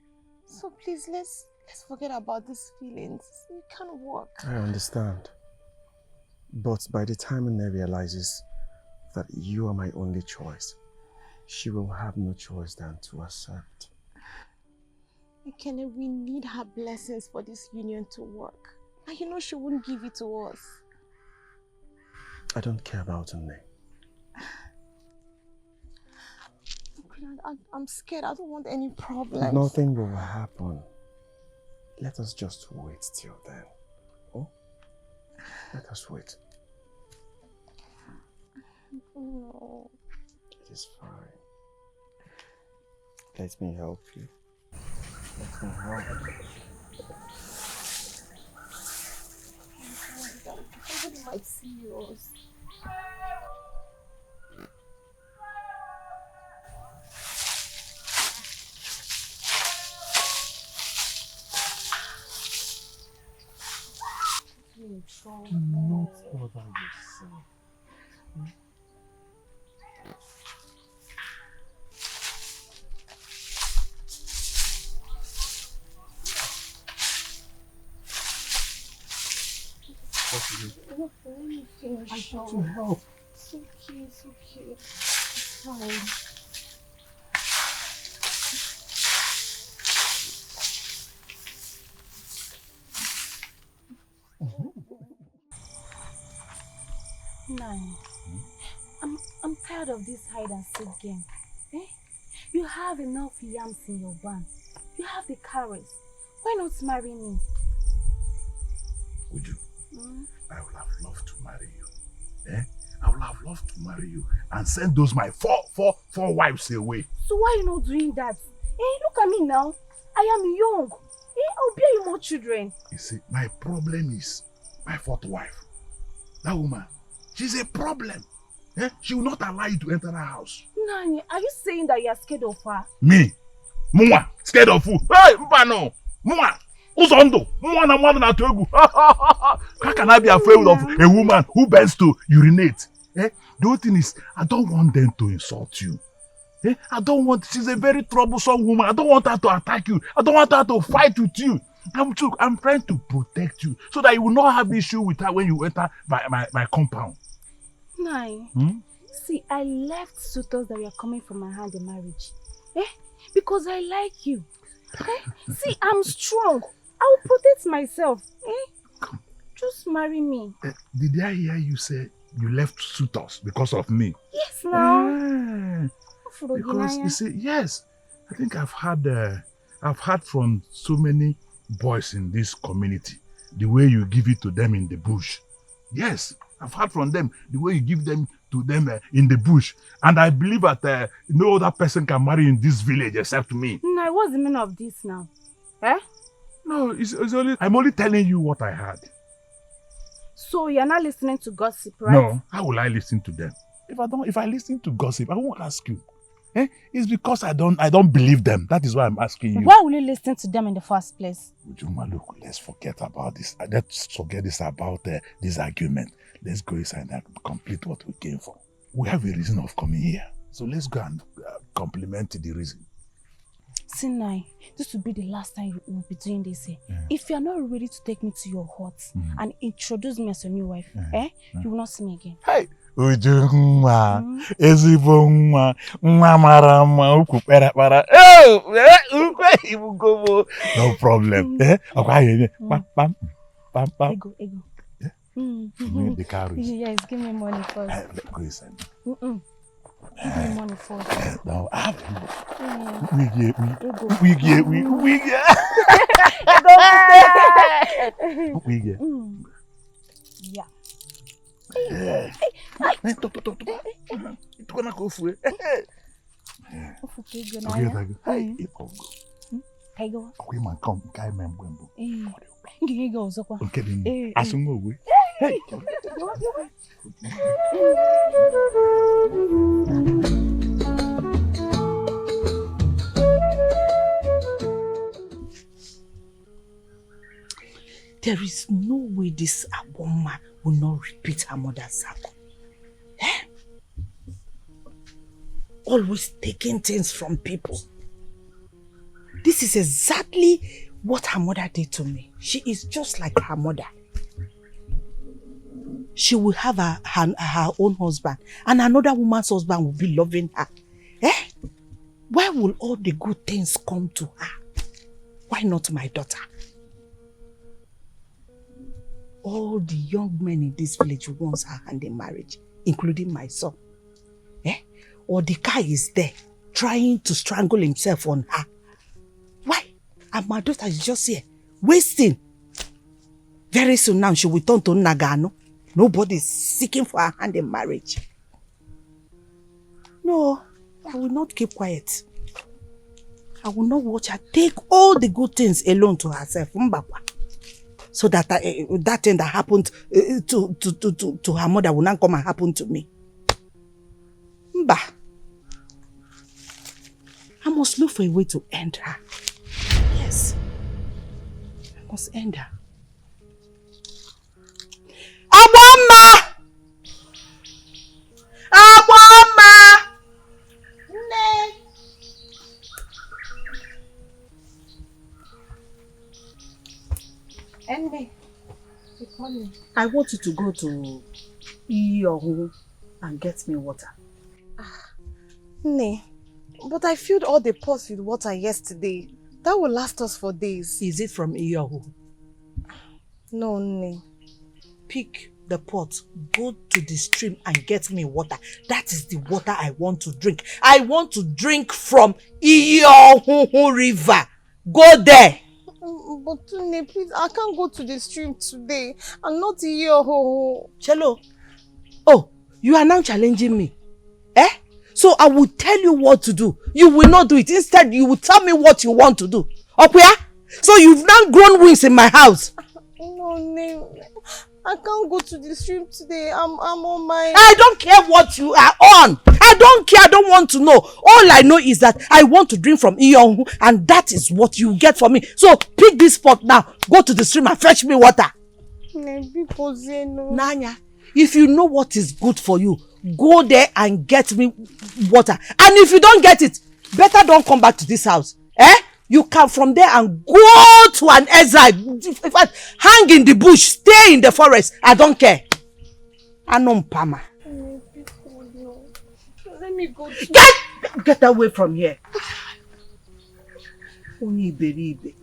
So please, let's forget about these feelings. It can't work. I understand. But by the time Nne realizes that you are my only choice, she will have no choice than to accept. Ekene, we need her blessings for this union to work. And you know she wouldn't give it to us. I don't care about Nne. I'm scared. I don't want any problems. Nothing will happen. Let us just wait till then. Oh? Let us wait. No. It is fine. Let me help you. Let me help you. Somebody might see us. Do not bother yourself. Not for anything. I want to help. It's okay, it's okay. It's fine. Nine. I'm tired of this hide and seek game. Eh? You have enough yams in your barn. You have the carrots. Why not marry me? Would you? I would have loved to marry you. Eh? I would have loved to marry you and send those my four wives away. So why are you not doing that? Eh, look at me now. I am young. Eh, I'll bear you more children. You see, my problem is my fourth wife. That woman, She's a problem. Eh? She will not allow you to enter her house. Nani, are you saying that you are scared of her? Me? Mwa, scared of who? Hey, Mbano! Mwa! Uzondo! Mwa na mwa na togu! How can I be afraid of a woman who bends to urinate? Eh? The whole thing is, I don't want them to insult you. Eh? I don't want, she's a very troublesome woman. I don't want her to attack you. I don't want her to fight with you. I'm trying to protect you so that you will not have issue with her when you enter my compound. Nine. See, I left suitors that were coming from my hand in marriage. Because I like you. See, I'm strong. I will protect myself. Just marry me. Did I hear you say you left suitors because of me? Yes, now. Because you see, yes, I think I've heard from so many boys in this community the way you give it to them in the bush. Yes, I've heard from them the way you give them to them in the bush, and I believe that no other person can marry in this village except me. No, what's the meaning of this now? No, it's only I'm only telling you what I heard. So you're not listening to gossip, right? No, how will I listen to them? If I listen to gossip, I won't ask you. It's because I don't believe them. That is why I'm asking you. Why will you listen to them in the first place? Ujuma, look, let's forget about this. Let's forget this about this argument. Let's go inside and complete what we came for. We have a reason of coming here. So let's go and compliment the reason. Sinai, this will be the last time you will be doing this here. If you're not ready to take me to your hut and introduce me as your new wife, you will not see me again. Hey! Ujuma, ezigbo nwa, nwa mara mma, ukwu pere pere. Ukwe ibugobo. No problem. Okay, pam. Ego. Give me the carriage. Yes, give me money first. Go inside. Give me money first. No, I have we get. Yeah. It's gonna go for it. Okay, man, come, guy, man, Wembo. Okay, then, assume we. Hey, there is no way this woman will not repeat her mother's circle. Always taking things from people. This is exactly what her mother did to me. She is just like her mother. She will have her own husband, and another woman's husband will be loving her. Why will all the good things come to her? Why not my daughter? All the young men in this village wants her hand in marriage, including my son. Or the guy is there, trying to strangle himself on her. Why? And my daughter is just here, wasting. Very soon now, she will turn to Nagano. Nobody is seeking for her hand in marriage. No, I will not keep quiet. I will not watch her take all the good things alone to herself. So that that thing that happened to her mother will not come and happen to me. I must look for a way to end her. Yes. I must end her. Aboma! Andy, you're calling. I want you to go to your home and get me water. Nee, but I filled all the pots with water yesterday. That will last us for days. Is it from Iyohu? No, Nee. Pick the pot, go to the stream and get me water. That is the water I want to drink. I want to drink from Iyohu River. Go there. But Nee, please, I can't go to the stream today. I'm not here. Chelo. Oh, you are now challenging me. So I will tell you what to do. You will not do it. Instead, you will tell me what you want to do. Okuya? So you've now grown wings in my house. No, Nee. I can't go to the stream today. I'm on my... I don't care what you are on. I don't care. I don't want to know. All I know is that I want to drink from Iyonhu, and that is what you get for me. So pick this pot now. Go to the stream and fetch me water. Nanya, if you know what is good for you, go there and get me water. And if you don't get it, better don't come back to this house. You come from there and go to an exile. In fact, hang in the bush, stay in the forest. I don't care. Pama. Let me go to... Get away from here. Only believe.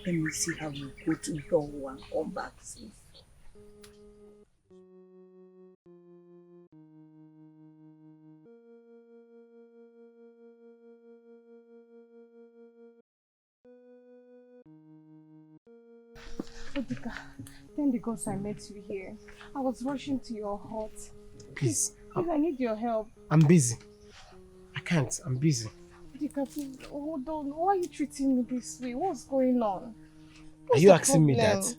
Let me see how you go to your and come back safe. Odika, thank the gods I met you here. I was rushing to your hut. Please. I need your help. I'm busy. I can't. I'm busy. Odika, please, hold on. Why are you treating me this way? What's going on? Are you asking me that?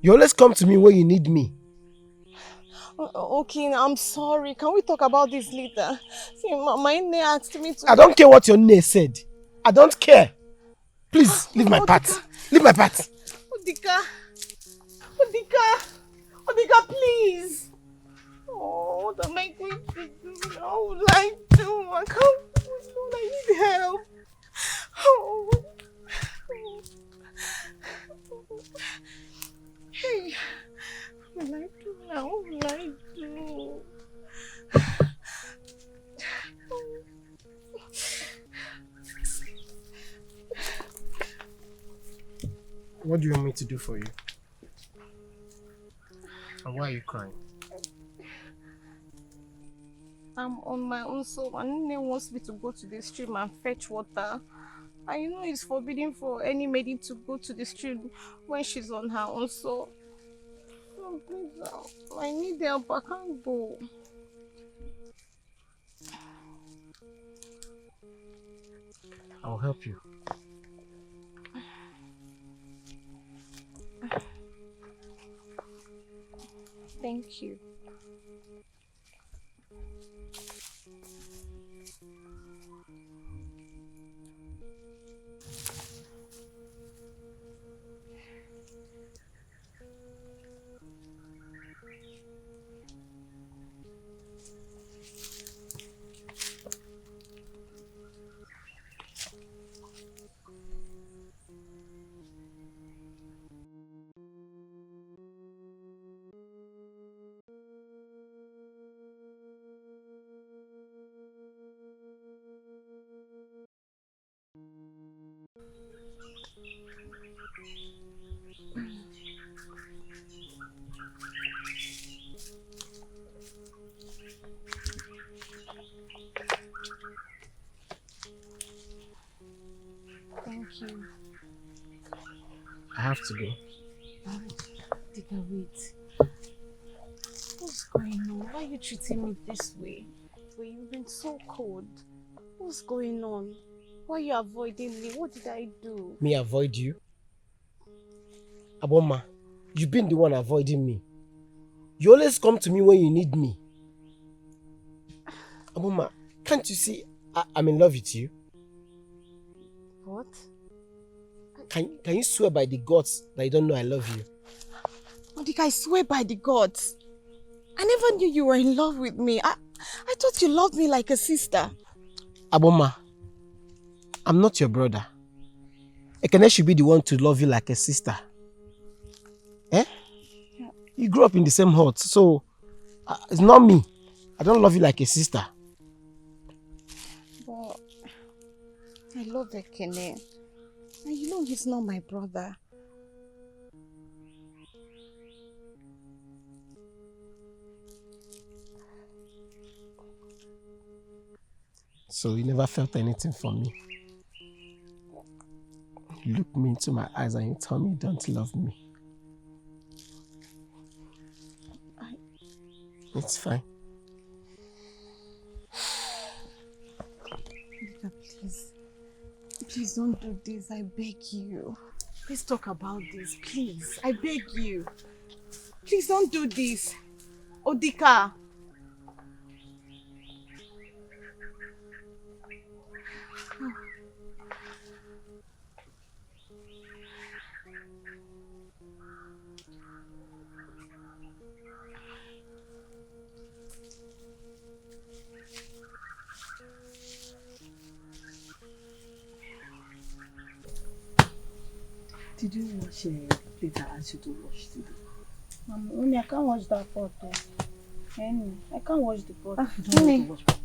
You always come to me when you need me. Okay, I'm sorry. Can we talk about this later? See, my nne asked me to... I don't care what your nne said. I don't care. Please, leave my part. Leave my part. Odika, please. Oh, what am I going to do? How will I do? I can't do it. I need help. Oh. Hey, what will I do now? What will I do? What do you want me to do for you? And why are you crying? I'm on my own soul. And Nne wants me to go to the stream and fetch water. And you know it's forbidden for any maiden to go to the stream when she's on her own soul. So please, I need help. I can't go. I'll help you. Thank you. Thank you. I have to go. Dika, wait. What's going on? Why are you treating me this way? Well, you've been so cold. What's going on? Why are you avoiding me? What did I do? Me avoid you? Aboma, you've been the one avoiding me. You always come to me when you need me. Aboma, can't you see I'm in love with you? What? Can you swear by the gods that you don't know I love you? Dika, I swear by the gods. I never knew you were in love with me. I thought you loved me like a sister. Aboma, I'm not your brother. Ekene should be the one to love you like a sister. Eh? You grew up in the same hut, so it's not me. I don't love you like a sister. But I love Ekene. And you know he's not my brother. So you never felt anything for me? You look me into my eyes and you tell me you don't love me. It's fine. Dika, please. Please don't do this, I beg you. Let's talk about this, please. I beg you. Please don't do this. Odika. Did you wash the plate I asked you to wash today? Mommy, I can't wash that pot. Anyway, I can't wash the pot. You don't want to wash.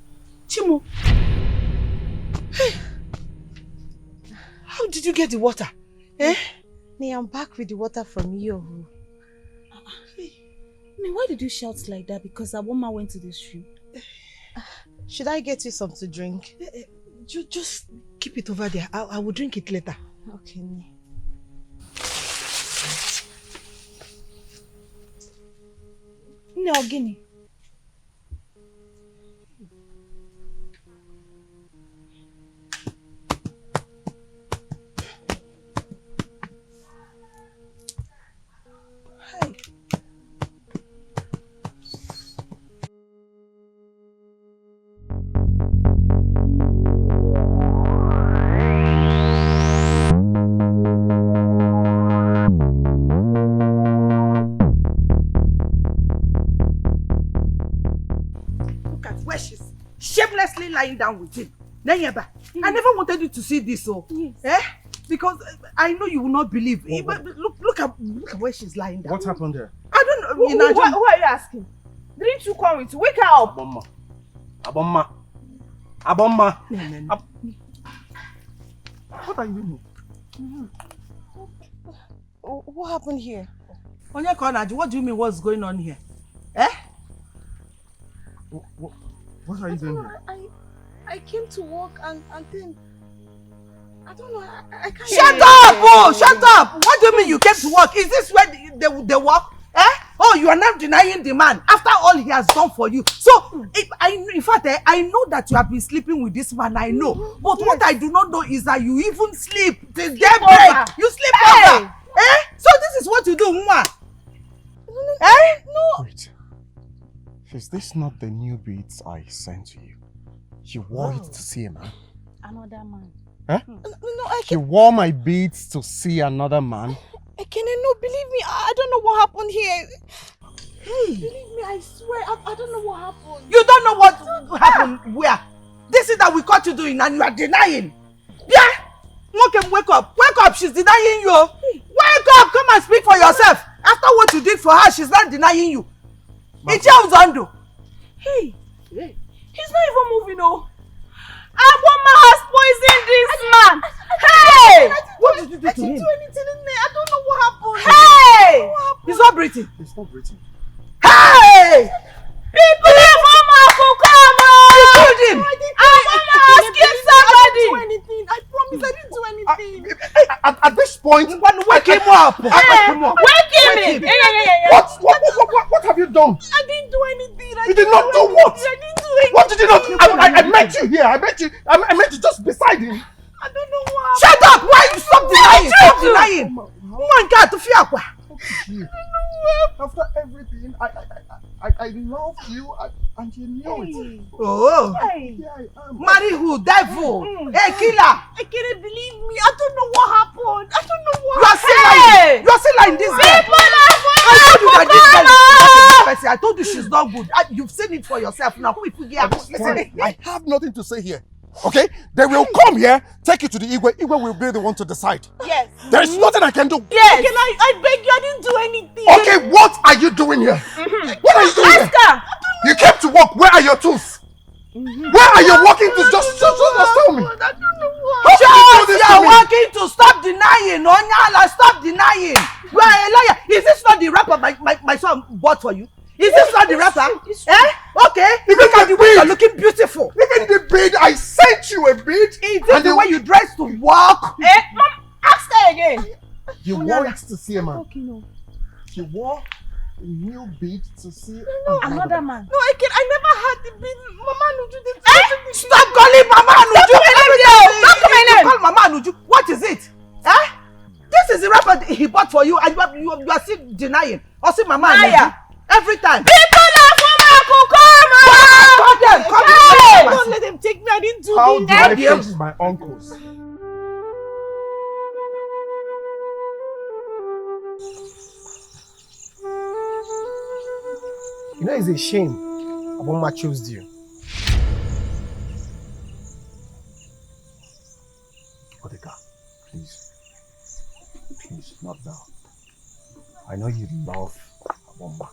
Chimo. Hey. How did you get the water? Eh? I'm back with the water from you. Why did you shout like that? Because Aboma went to the stream. Should I get you something to drink? Just keep it over there. I will drink it later. Okay. No, Guinea. Shamelessly lying down with him. Nanyaba, I never wanted you to see this, so because I know you will not believe. But look at where she's lying down. What happened there? I don't know. Who are you asking? Didn't you come with? Wake her up. Aboma. No. What are you doing? What happened here? Onya Konaji, what do you mean? What's going on here? Eh? What are you doing here? I came to work and then I don't know. I can't. Shut up! Oh, shut up! What do you mean you came to work? Is this where they work? Eh? Oh, you are not denying the man after all he has done for you. So, in fact, I know that you have been sleeping with this man. I know, but what I do not know is that you even sleep till daybreak. You sleep over. Eh? So this is what you do, Mwa. Eh? No. Wait. Is this not the new beads I sent to you? You wore it to see a man? Another man. Huh? No, You wore my beads to see another man? No, believe me, I don't know what happened here. Believe me, I swear, I don't know what happened. You don't know what happened where? This is that we caught you doing and you are denying. Yeah? Okay, wake up. Wake up, she's denying you. Wake up, come and speak for yourself. After what you did for her, she's not denying you. It's your Zondo. Hey, he's not even moving, no. Aboma has poisoned this man. Hey! What did you do to him? I didn't do anything in there. I don't know what happened. Hey! He's not breathing. It's not breathing. Hey! People in Aboma could come on! You killed him! Aboma has killed somebody! I didn't do anything. I promise I didn't do anything. At this point, wake him up! Wake him! What have you done? I didn't do anything. You did not do what? I didn't do anything. What did you not do? I met you here. I met you just beside him. I don't know what. Shut up! Why you stop denying? Stop denying! One guy to fear. After everything, I loved you and you knew it. Oh! Here I am. Marry who? Devil! Hey, killer! I can't believe me. I don't know what happened. I don't know what. You are still lying. You are still lying. This girl. I told you that this girl is not a good person. I told you she's not good. You've seen it for yourself now. Listen. I have nothing to say here. Okay? They will come here, take you to the Igwe. Igwe will be the one to decide. Yes. There is nothing I can do. Yes. I beg you, I didn't do anything. Okay, what are you doing here? What are you doing here? You came to work. Where are your tools? Where are you working to? Just tell me. I don't know what. You are working to stop denying. Onyala, stop denying. You are a liar. Is this not the rapper my son bought for you? Is this not the rapper? Eh? Okay. Look at the way you're looking beautiful. Even the bead, I sent you a bead. Is this the way you dress to walk? Mom, ask her again. You wore it to see a man. You wore new beat to see Another man. No, I never had the beat. Mama Nuju did. Stop calling Mama Anuju! Don't call my name. Call Mama Anuju. What is it? Eh? This is the record he bought for you and you are still denying. Or see Mama Anuju. Every time. People of Mama. Call them. Don't let them take me. I didn't do How this. do I face my uncles? You know, it's a shame Aboma chose you. Odeka, please. Please, not now. I know you love Aboma.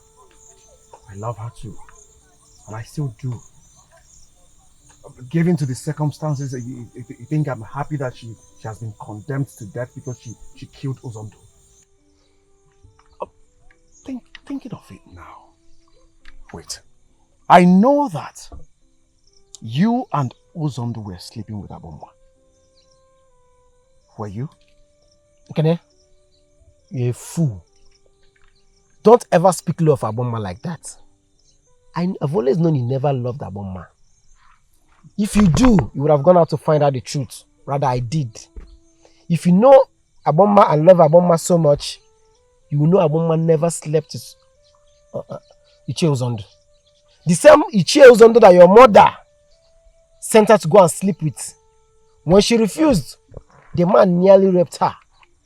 I love her too. And I still do. Given to the circumstances, you think I'm happy that she has been condemned to death because she killed Ozondo. Thinking of it now. Wait. I know that you and Ozondo were sleeping with Aboma. Were you? Okene, you're a fool. Don't ever speak low of Aboma like that. I've always known you never loved Aboma. If you do, you would have gone out to find out the truth. Rather, I did. If you know Aboma and love Aboma so much, you will know Aboma never slept with Ichie Ozondo. The same Ichie Ozondo that your mother sent her to go and sleep with. When she refused, the man nearly raped her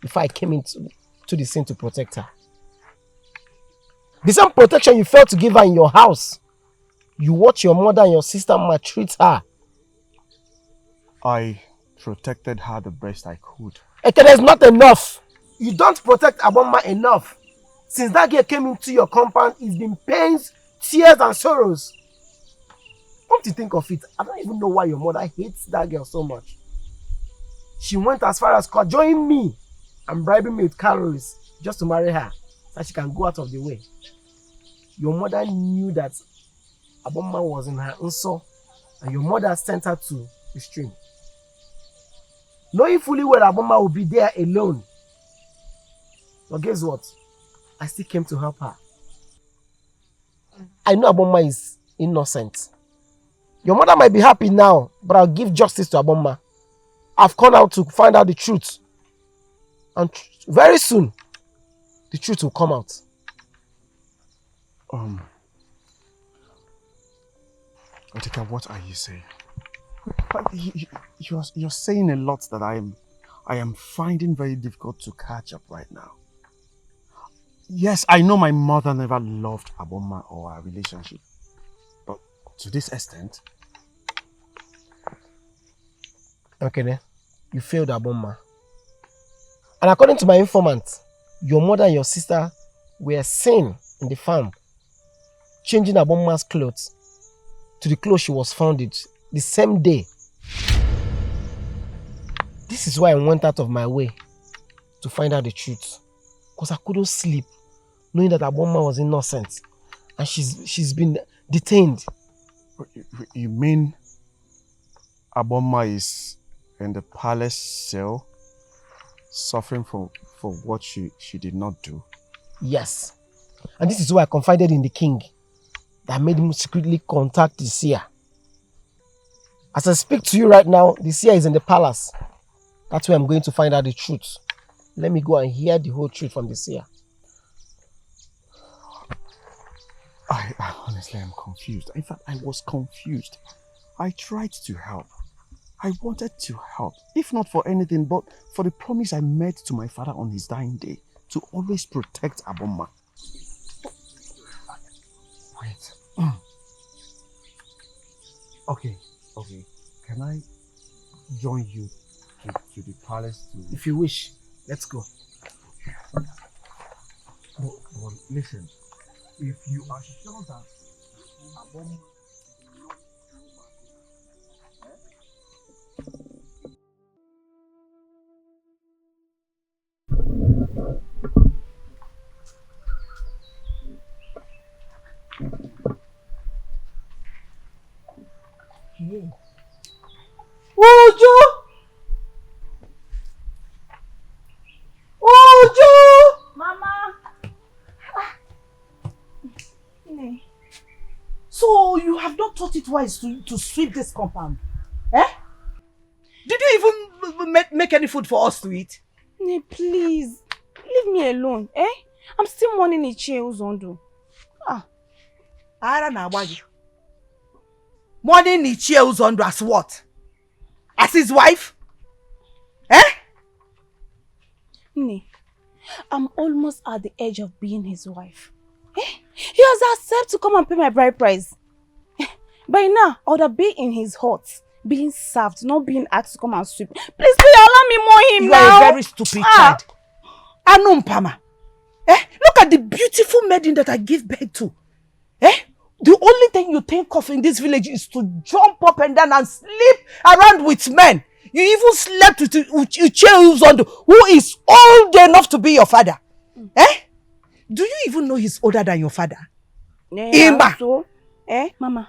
before I came into the scene to protect her. The same protection you failed to give her in your house, you watch your mother and your sister maltreat her. I protected her the best I could. Okay, there's not enough. You don't protect Aboma enough. Since that girl came into your compound, it's been pains, tears and sorrows. Come to think of it, I don't even know why your mother hates that girl so much. She went as far as joining me and bribing me with calories just to marry her so she can go out of the way. Your mother knew that Aboma was in her unso and your mother sent her to the stream. Knowing fully well Aboma will be there alone. But guess what? I still came to help her. I know Aboma is innocent. Your mother might be happy now, but I'll give justice to Aboma. I've come out to find out the truth. And very soon, the truth will come out. Odeka, what are you saying? You're saying a lot that I am finding very difficult to catch up right now. Yes, I know my mother never loved Aboma or our relationship. But to this extent... Okay then, you failed Aboma. And according to my informant, your mother and your sister were seen in the farm changing Aboma's clothes to the clothes she was found in the same day. This is why I went out of my way to find out the truth. Because I couldn't sleep knowing that Aboma was innocent and she's been detained. You mean Aboma is in the palace cell suffering for what she did not do? Yes. And this is why I confided in the king that made him secretly contact the seer. As I speak to you right now, the seer is in the palace. That's where I'm going to find out the truth. Let me go and hear the whole truth from the seer. I honestly am confused. In fact, I was confused. I tried to help. I wanted to help. If not for anything, but for the promise I made to my father on his dying day to always protect Aboma. Wait. Okay. Can I join you to the palace to... If you wish, let's go. But listen, if you are sure that Aboma... Hey. Ojo! Ojo! Mama! So you have not thought it wise to sweep this compound? Eh? Did you even make any food for us to eat? Nne, please. Leave me alone, eh? I'm still mourning Ichie Uzondo. Ara na agba. Mourning Ichie Uzondo as what? As his wife? Eh? Nne, I'm almost at the edge of being his wife. Eh? He has accepted to come and pay my bride price. By now, I would have been in his hut, being served, not being asked to come and sweep. Please allow me mourn him now. You are a very stupid child. Anumpama. Eh? Look at the beautiful maiden that I give birth to. Eh? The only thing you think of in this village is to jump up and down and sleep around with men. You even slept with Ichie Uzondo, who is old enough to be your father. Eh? Do you even know he's older than your father? Yeah, so, Mama,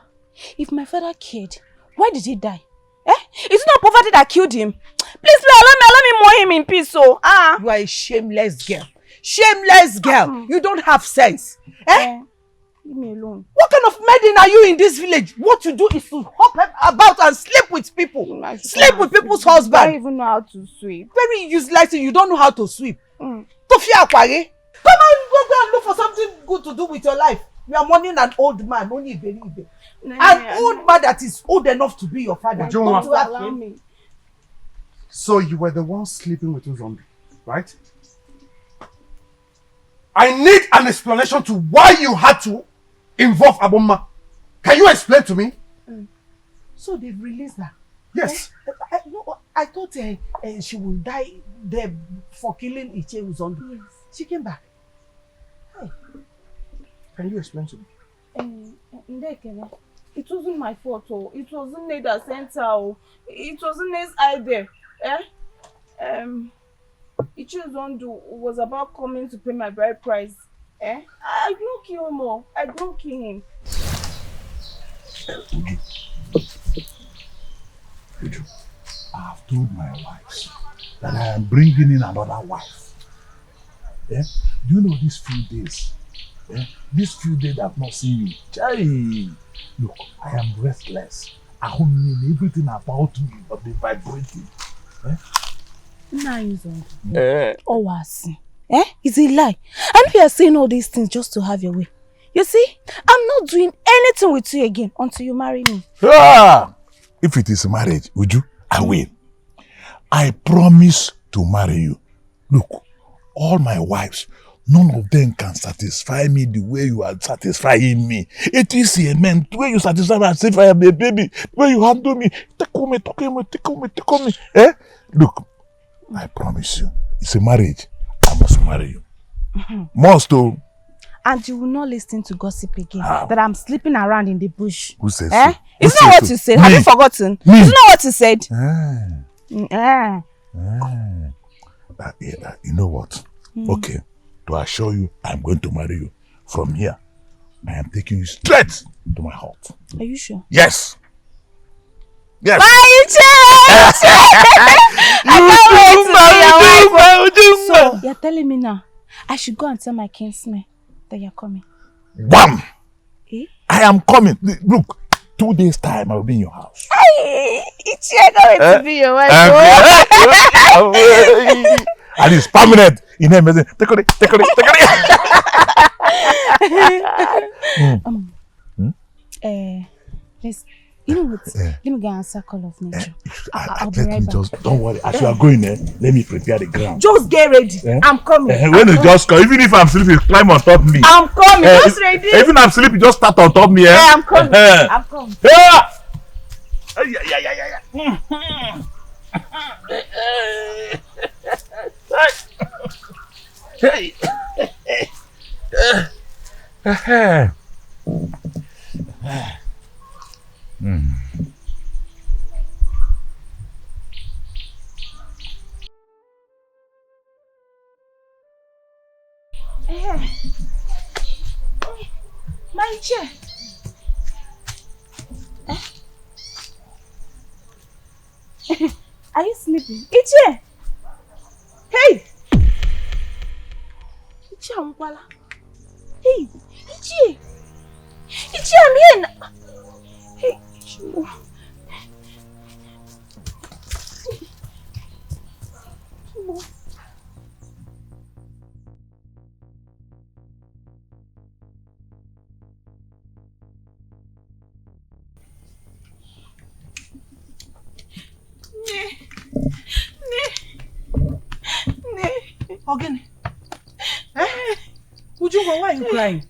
if my father cared, why did he die? Eh? It's not poverty that killed him. Please, allow me mourn him in peace, so. You are a shameless girl. Shameless girl. You don't have sense. Eh? Leave me alone. What kind of maiden are you in this village? What you do is to hop about and sleep with people. Sleep with people's husbands. I don't even know how to sweep. Very useless. You don't know how to sweep. Tofia Akwari. Come on, go and look for something good to do with your life. You are mourning an old man, only Iberibe. An old man that is old enough to be your father. Don't allow me. So you were the one sleeping with Uzondo, right? I need an explanation to why you had to involve Aboma. Can you explain to me? So they've released her? Yes. I thought she would die there for killing Ichie Uzondo. Yes. She came back. Hey. Can you explain to me? Ndekele, it wasn't my fault. Oh. It wasn't Ned that sent her. Oh. It wasn't Ned's idea. Ichie Uzondo was about coming to pay my bride price. I don't kill him more. I don't kill him. Uju, I have told my wife that I am bringing in another wife. Yeah? Do you know these few days? Yeah? These few days I have not seen you. Chai! Look, I am restless. I don't mean everything about me but be vibrating. Yeah? It's a lie. I know you are saying all these things just to have your way. You see, I'm not doing anything with you again until you marry me. If it is marriage, Uju, I will. I promise to marry you. Look, all my wives, none of them can satisfy me the way you are satisfying me. It is a man, the way you satisfy me as if I am a baby, the way you handle me, take on me. Eh? Look, I promise you, it's a marriage. I must marry you. Must oh. And you will not listen to gossip again. That I'm sleeping around in the bush. Who says so? It's not what you said. Have you forgotten? Me. It's not what you said. You know what? Okay. To assure you, I'm going to marry you. From here, I am taking you straight to my heart. Are you sure? Yes. Yes. So, you're telling me now, I should go and tell my kinsman that you're coming? Bam! I am coming. Look, 2 days time I will be in your house. It's going to be your wife. And it's permanent. In a minute. Take it. Let's, you know what? Let me go and answer call of nature. I'll be right back. Don't worry. As you are going there, let me prepare the ground. Just get ready. I'm coming. When you just come, even if I'm sleeping, climb on top of me. I'm coming. Just ready. Even if I'm sleeping, just start on top of me. I'm coming. I'm coming. Hey. My chair. Are you sleeping? Ichie! Hey! Ichie Amkwala. Hey! Ichie! Ichi, I'm here now. Hey, Chimo. Chimo. Again. Eh? Ujunwa, why are you crying?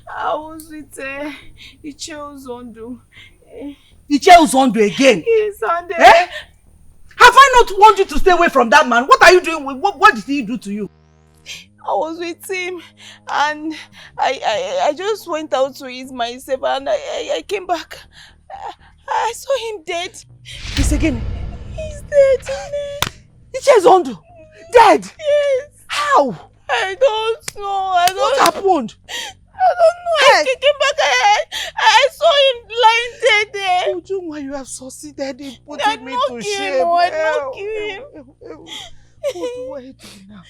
I was with Ichi Ozondo. Iche Uzondo again. Yes, and Eh? Have I not warned you to stay away from that man? What are you doing? What did he do to you? I was with him and I just went out to ease myself and I came back. I saw him dead. This again. He's dead. Iche Uzondo? Dead? Yes. How? I don't know. What happened? I don't know. I came back. I saw him lying dead there. Ujunwa, you have succeeded in I putting me to knocked shame. him. I knocked him. What are you doing now?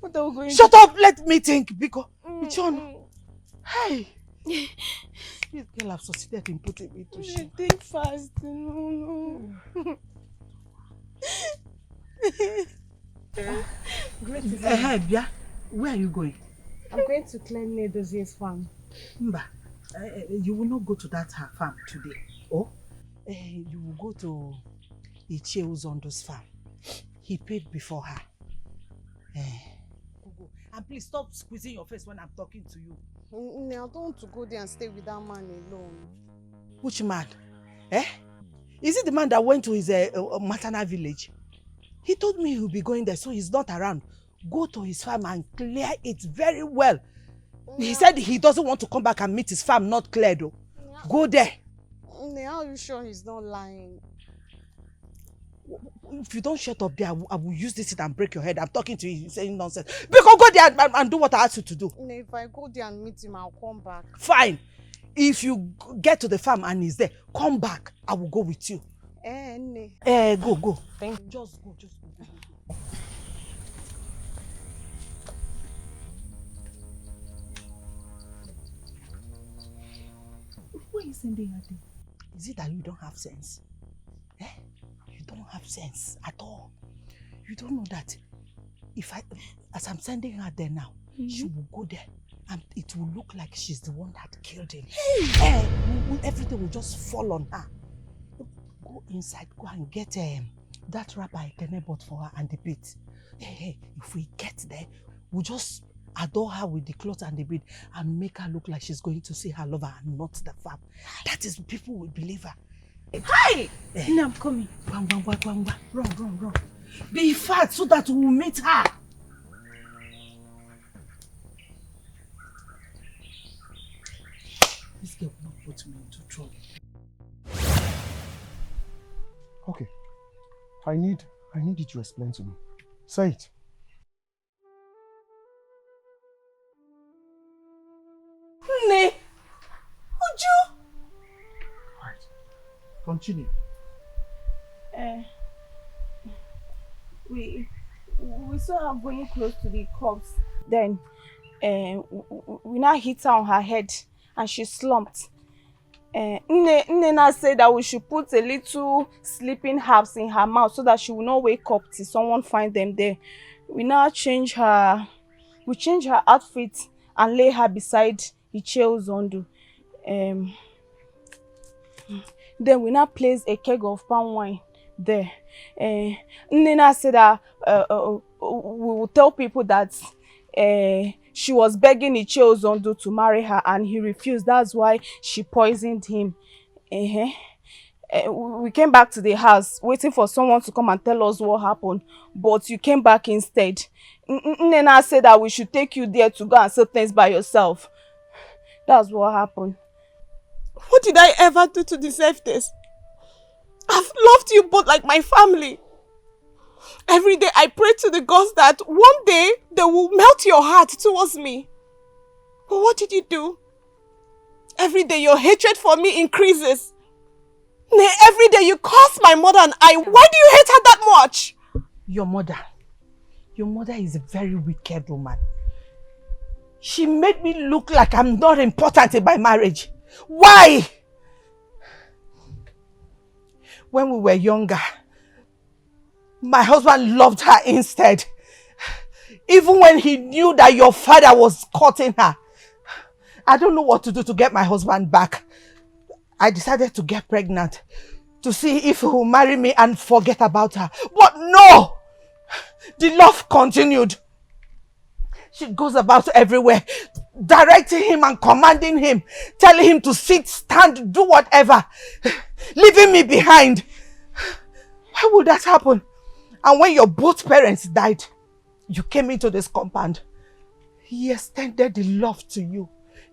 What are we going Shut up! Let me think, because Ichon. Hey! This girl have succeeded in putting me to shame. Think fast. No. Bia, where are you going? I'm going to clean Nedozier's farm. Mba, you will not go to that her farm today. Oh? You will go to Ichie Uzondo's farm. He paid before her. Go. And please stop squeezing your face when I'm talking to you. I don't want to go there and stay with that man alone. Which man? Is it the man that went to his maternal village? He told me he'll be going there, so he's not around. Go to his farm and clear it very well. He said he doesn't want to come back and meet his farm not cleared though. Go there. How are you sure he's not lying? If you don't shut up there, I will use this and break your head. I'm talking to you, saying nonsense. Because go there and do what I asked you to do. If I go there and meet him, I'll come back. Fine. If you get to the farm and he's there, come back. I will go with you. Go. Thank you. Just go. Why are you sending her there? Is it that you don't have sense? You don't have sense at all. You don't know that as I'm sending her there now, she will go there and it will look like she's the one that killed him. Everything will just fall on her. Go inside, go and get that Rabbi Kene bought for her and the bead. If we get there, we'll just adore her with the cloth and the bead and make her look like she's going to see her lover and not the farm. That is, people will believe her. Hi! Now I'm coming. Run. Be fast so that we'll meet her. This girl will not put me into trouble. Okay. I need you to explain to me. Say it. Nne! Uju! Right. Continue. We saw her going close to the corpse. Then we now hit her on her head and she slumped. Nne said that we should put a little sleeping herbs in her mouth so that she will not wake up till someone find them there. We now change her outfit and lay her beside Ichie Uzondo. Then we now place a keg of palm wine there. Nne said that we will tell people that she was begging Ichie Uzondo to marry her and he refused. That's why she poisoned him. We came back to the house waiting for someone to come and tell us what happened, but you came back instead. Nne said that we should take you there to go and say things by yourself. That's what happened. What did I ever do to deserve this? I've loved you both like my family. Every day I pray to the gods that one day they will melt your heart towards me. But what did you do? Every day your hatred for me increases. Every day you curse my mother and I. Why do you hate her that much? Your mother is a very wicked woman. She made me look like I'm not important in my marriage. Why? When we were younger, my husband loved her instead. Even when he knew that your father was courting her. I don't know what to do to get my husband back. I decided to get pregnant to see if he will marry me and forget about her. But no! The love continued. She goes about everywhere, directing him and commanding him, telling him to sit, stand, do whatever, leaving me behind. Why would that happen? And when your both parents died, you came into this compound. He extended the love to you,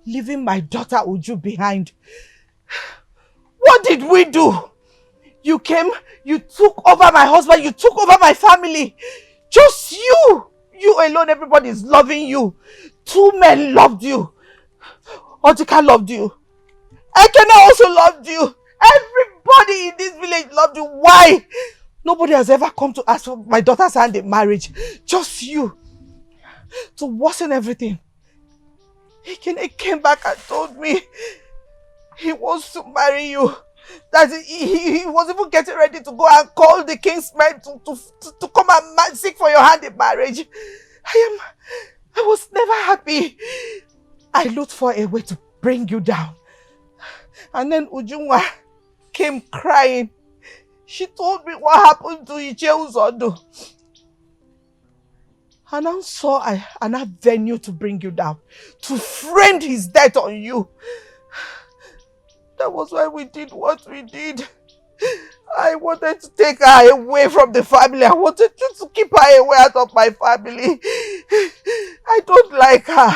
leaving my daughter Uju behind. What did we do? You came, you took over my husband, you took over my family. Just you! You alone, everybody is loving you. 2 men loved you. Otika loved you. Ekene also loved you. Everybody in this village loved you. Why? Nobody has ever come to ask for my daughter's hand in marriage. Just you. To worsen everything. Ekene came back and told me he wants to marry you. That he was even getting ready to go and call the king's men to come and seek for your hand in marriage. I was never happy. I looked for a way to bring you down. And then Ujunwa came crying. She told me what happened to Iche Uzondo. And I saw an avenue to bring you down, to frame his death on you. That was why we did what we did. I wanted to take her away from the family. I wanted to keep her away out of my family. I don't like her.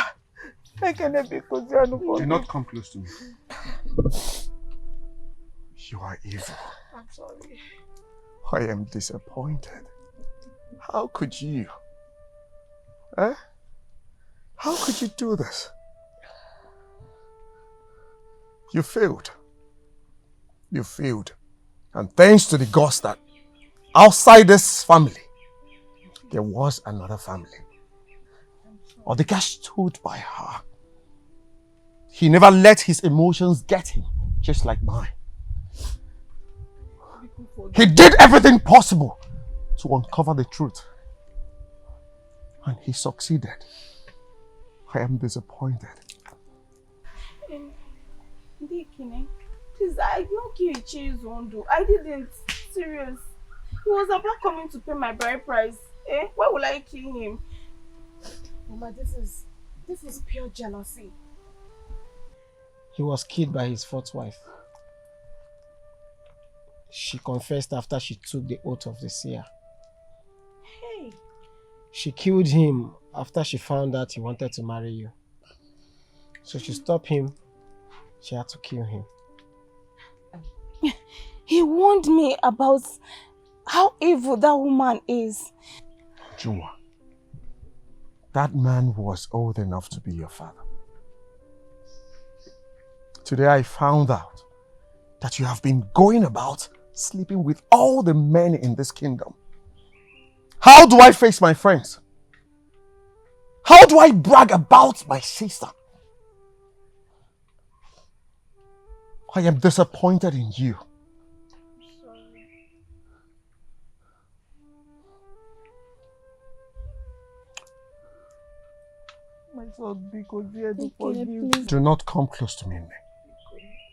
Do not come close to me. You are evil. I'm sorry. I am disappointed. How could you? Eh? How could you do this? You failed. You failed. And thanks to the gods that outside this family, there was another family. Odika stood by her. He never let his emotions get him, just like mine. He did everything possible to uncover the truth. And he succeeded. I am disappointed. Please, I don't kill Iche Uzondo. I didn't. Serious. He was about coming to pay my bride price. Why would I kill him? Mama, this is pure jealousy. He was killed by his fourth wife. She confessed after she took the oath of the seer. Hey. She killed him after she found out he wanted to marry you. So to stop him, she had to kill him. He warned me about how evil that woman is. Juma, that man was old enough to be your father. Today I found out that you have been going about sleeping with all the men in this kingdom. How do I face my friends? How do I brag about my sister? I am disappointed in you. My son, because you forgive. Do not come close to me, Nne.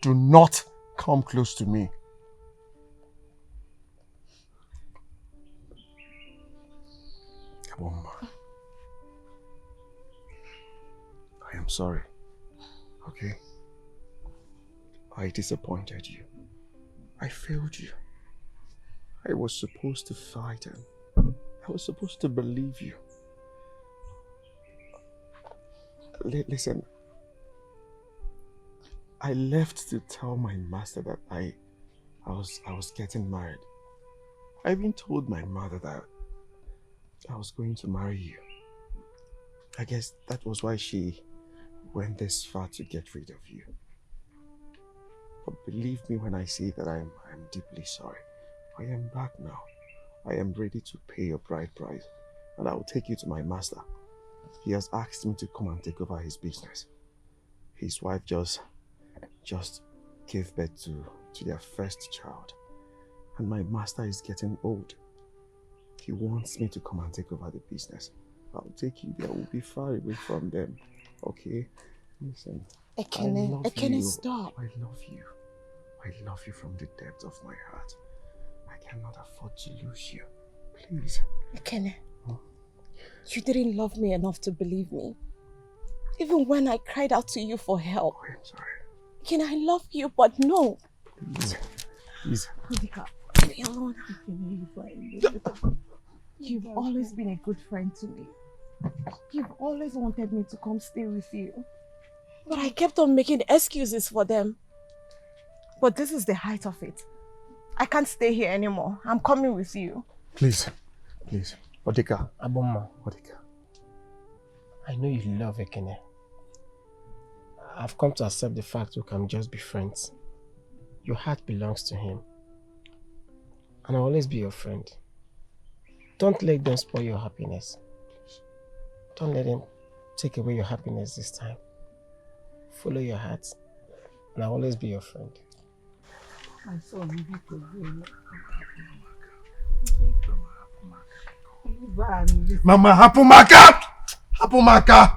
Do not come close to me. Kaboma. I am sorry. Okay? I disappointed you. I failed you. I was supposed to fight and I was supposed to believe you. Listen, I left to tell my master that I was getting married. I even told my mother that I was going to marry you. I guess that was why she went this far to get rid of you. But believe me when I say that I'm deeply sorry. I am back now. I am ready to pay your bride price and I will take you to my master. He has asked me to come and take over his business. His wife just gave birth to their first child. And my master is getting old. He wants me to come and take over the business. I'll take you there. We'll be far away from them. Okay? Listen. Ekene, stop. I love you. I love you from the depth of my heart. I cannot afford to lose you. Please. Ekene, you didn't love me enough to believe me. Even when I cried out to you for help. Oh, I'm sorry. Ekene, I love you, but no. Please. Leave me alone. You've always been a good friend to me. You've always wanted me to come stay with you. But I kept on making excuses for them. But this is the height of it. I can't stay here anymore. I'm coming with you. Please. Odika. Aboma, Odika. I know you love Ekene. I've come to accept the fact we can just be friends. Your heart belongs to him. And I'll always be your friend. Don't let them spoil your happiness. Don't let them take away your happiness this time. Follow your heart, and I'll always be your friend. My son, Mama, Hapumaka!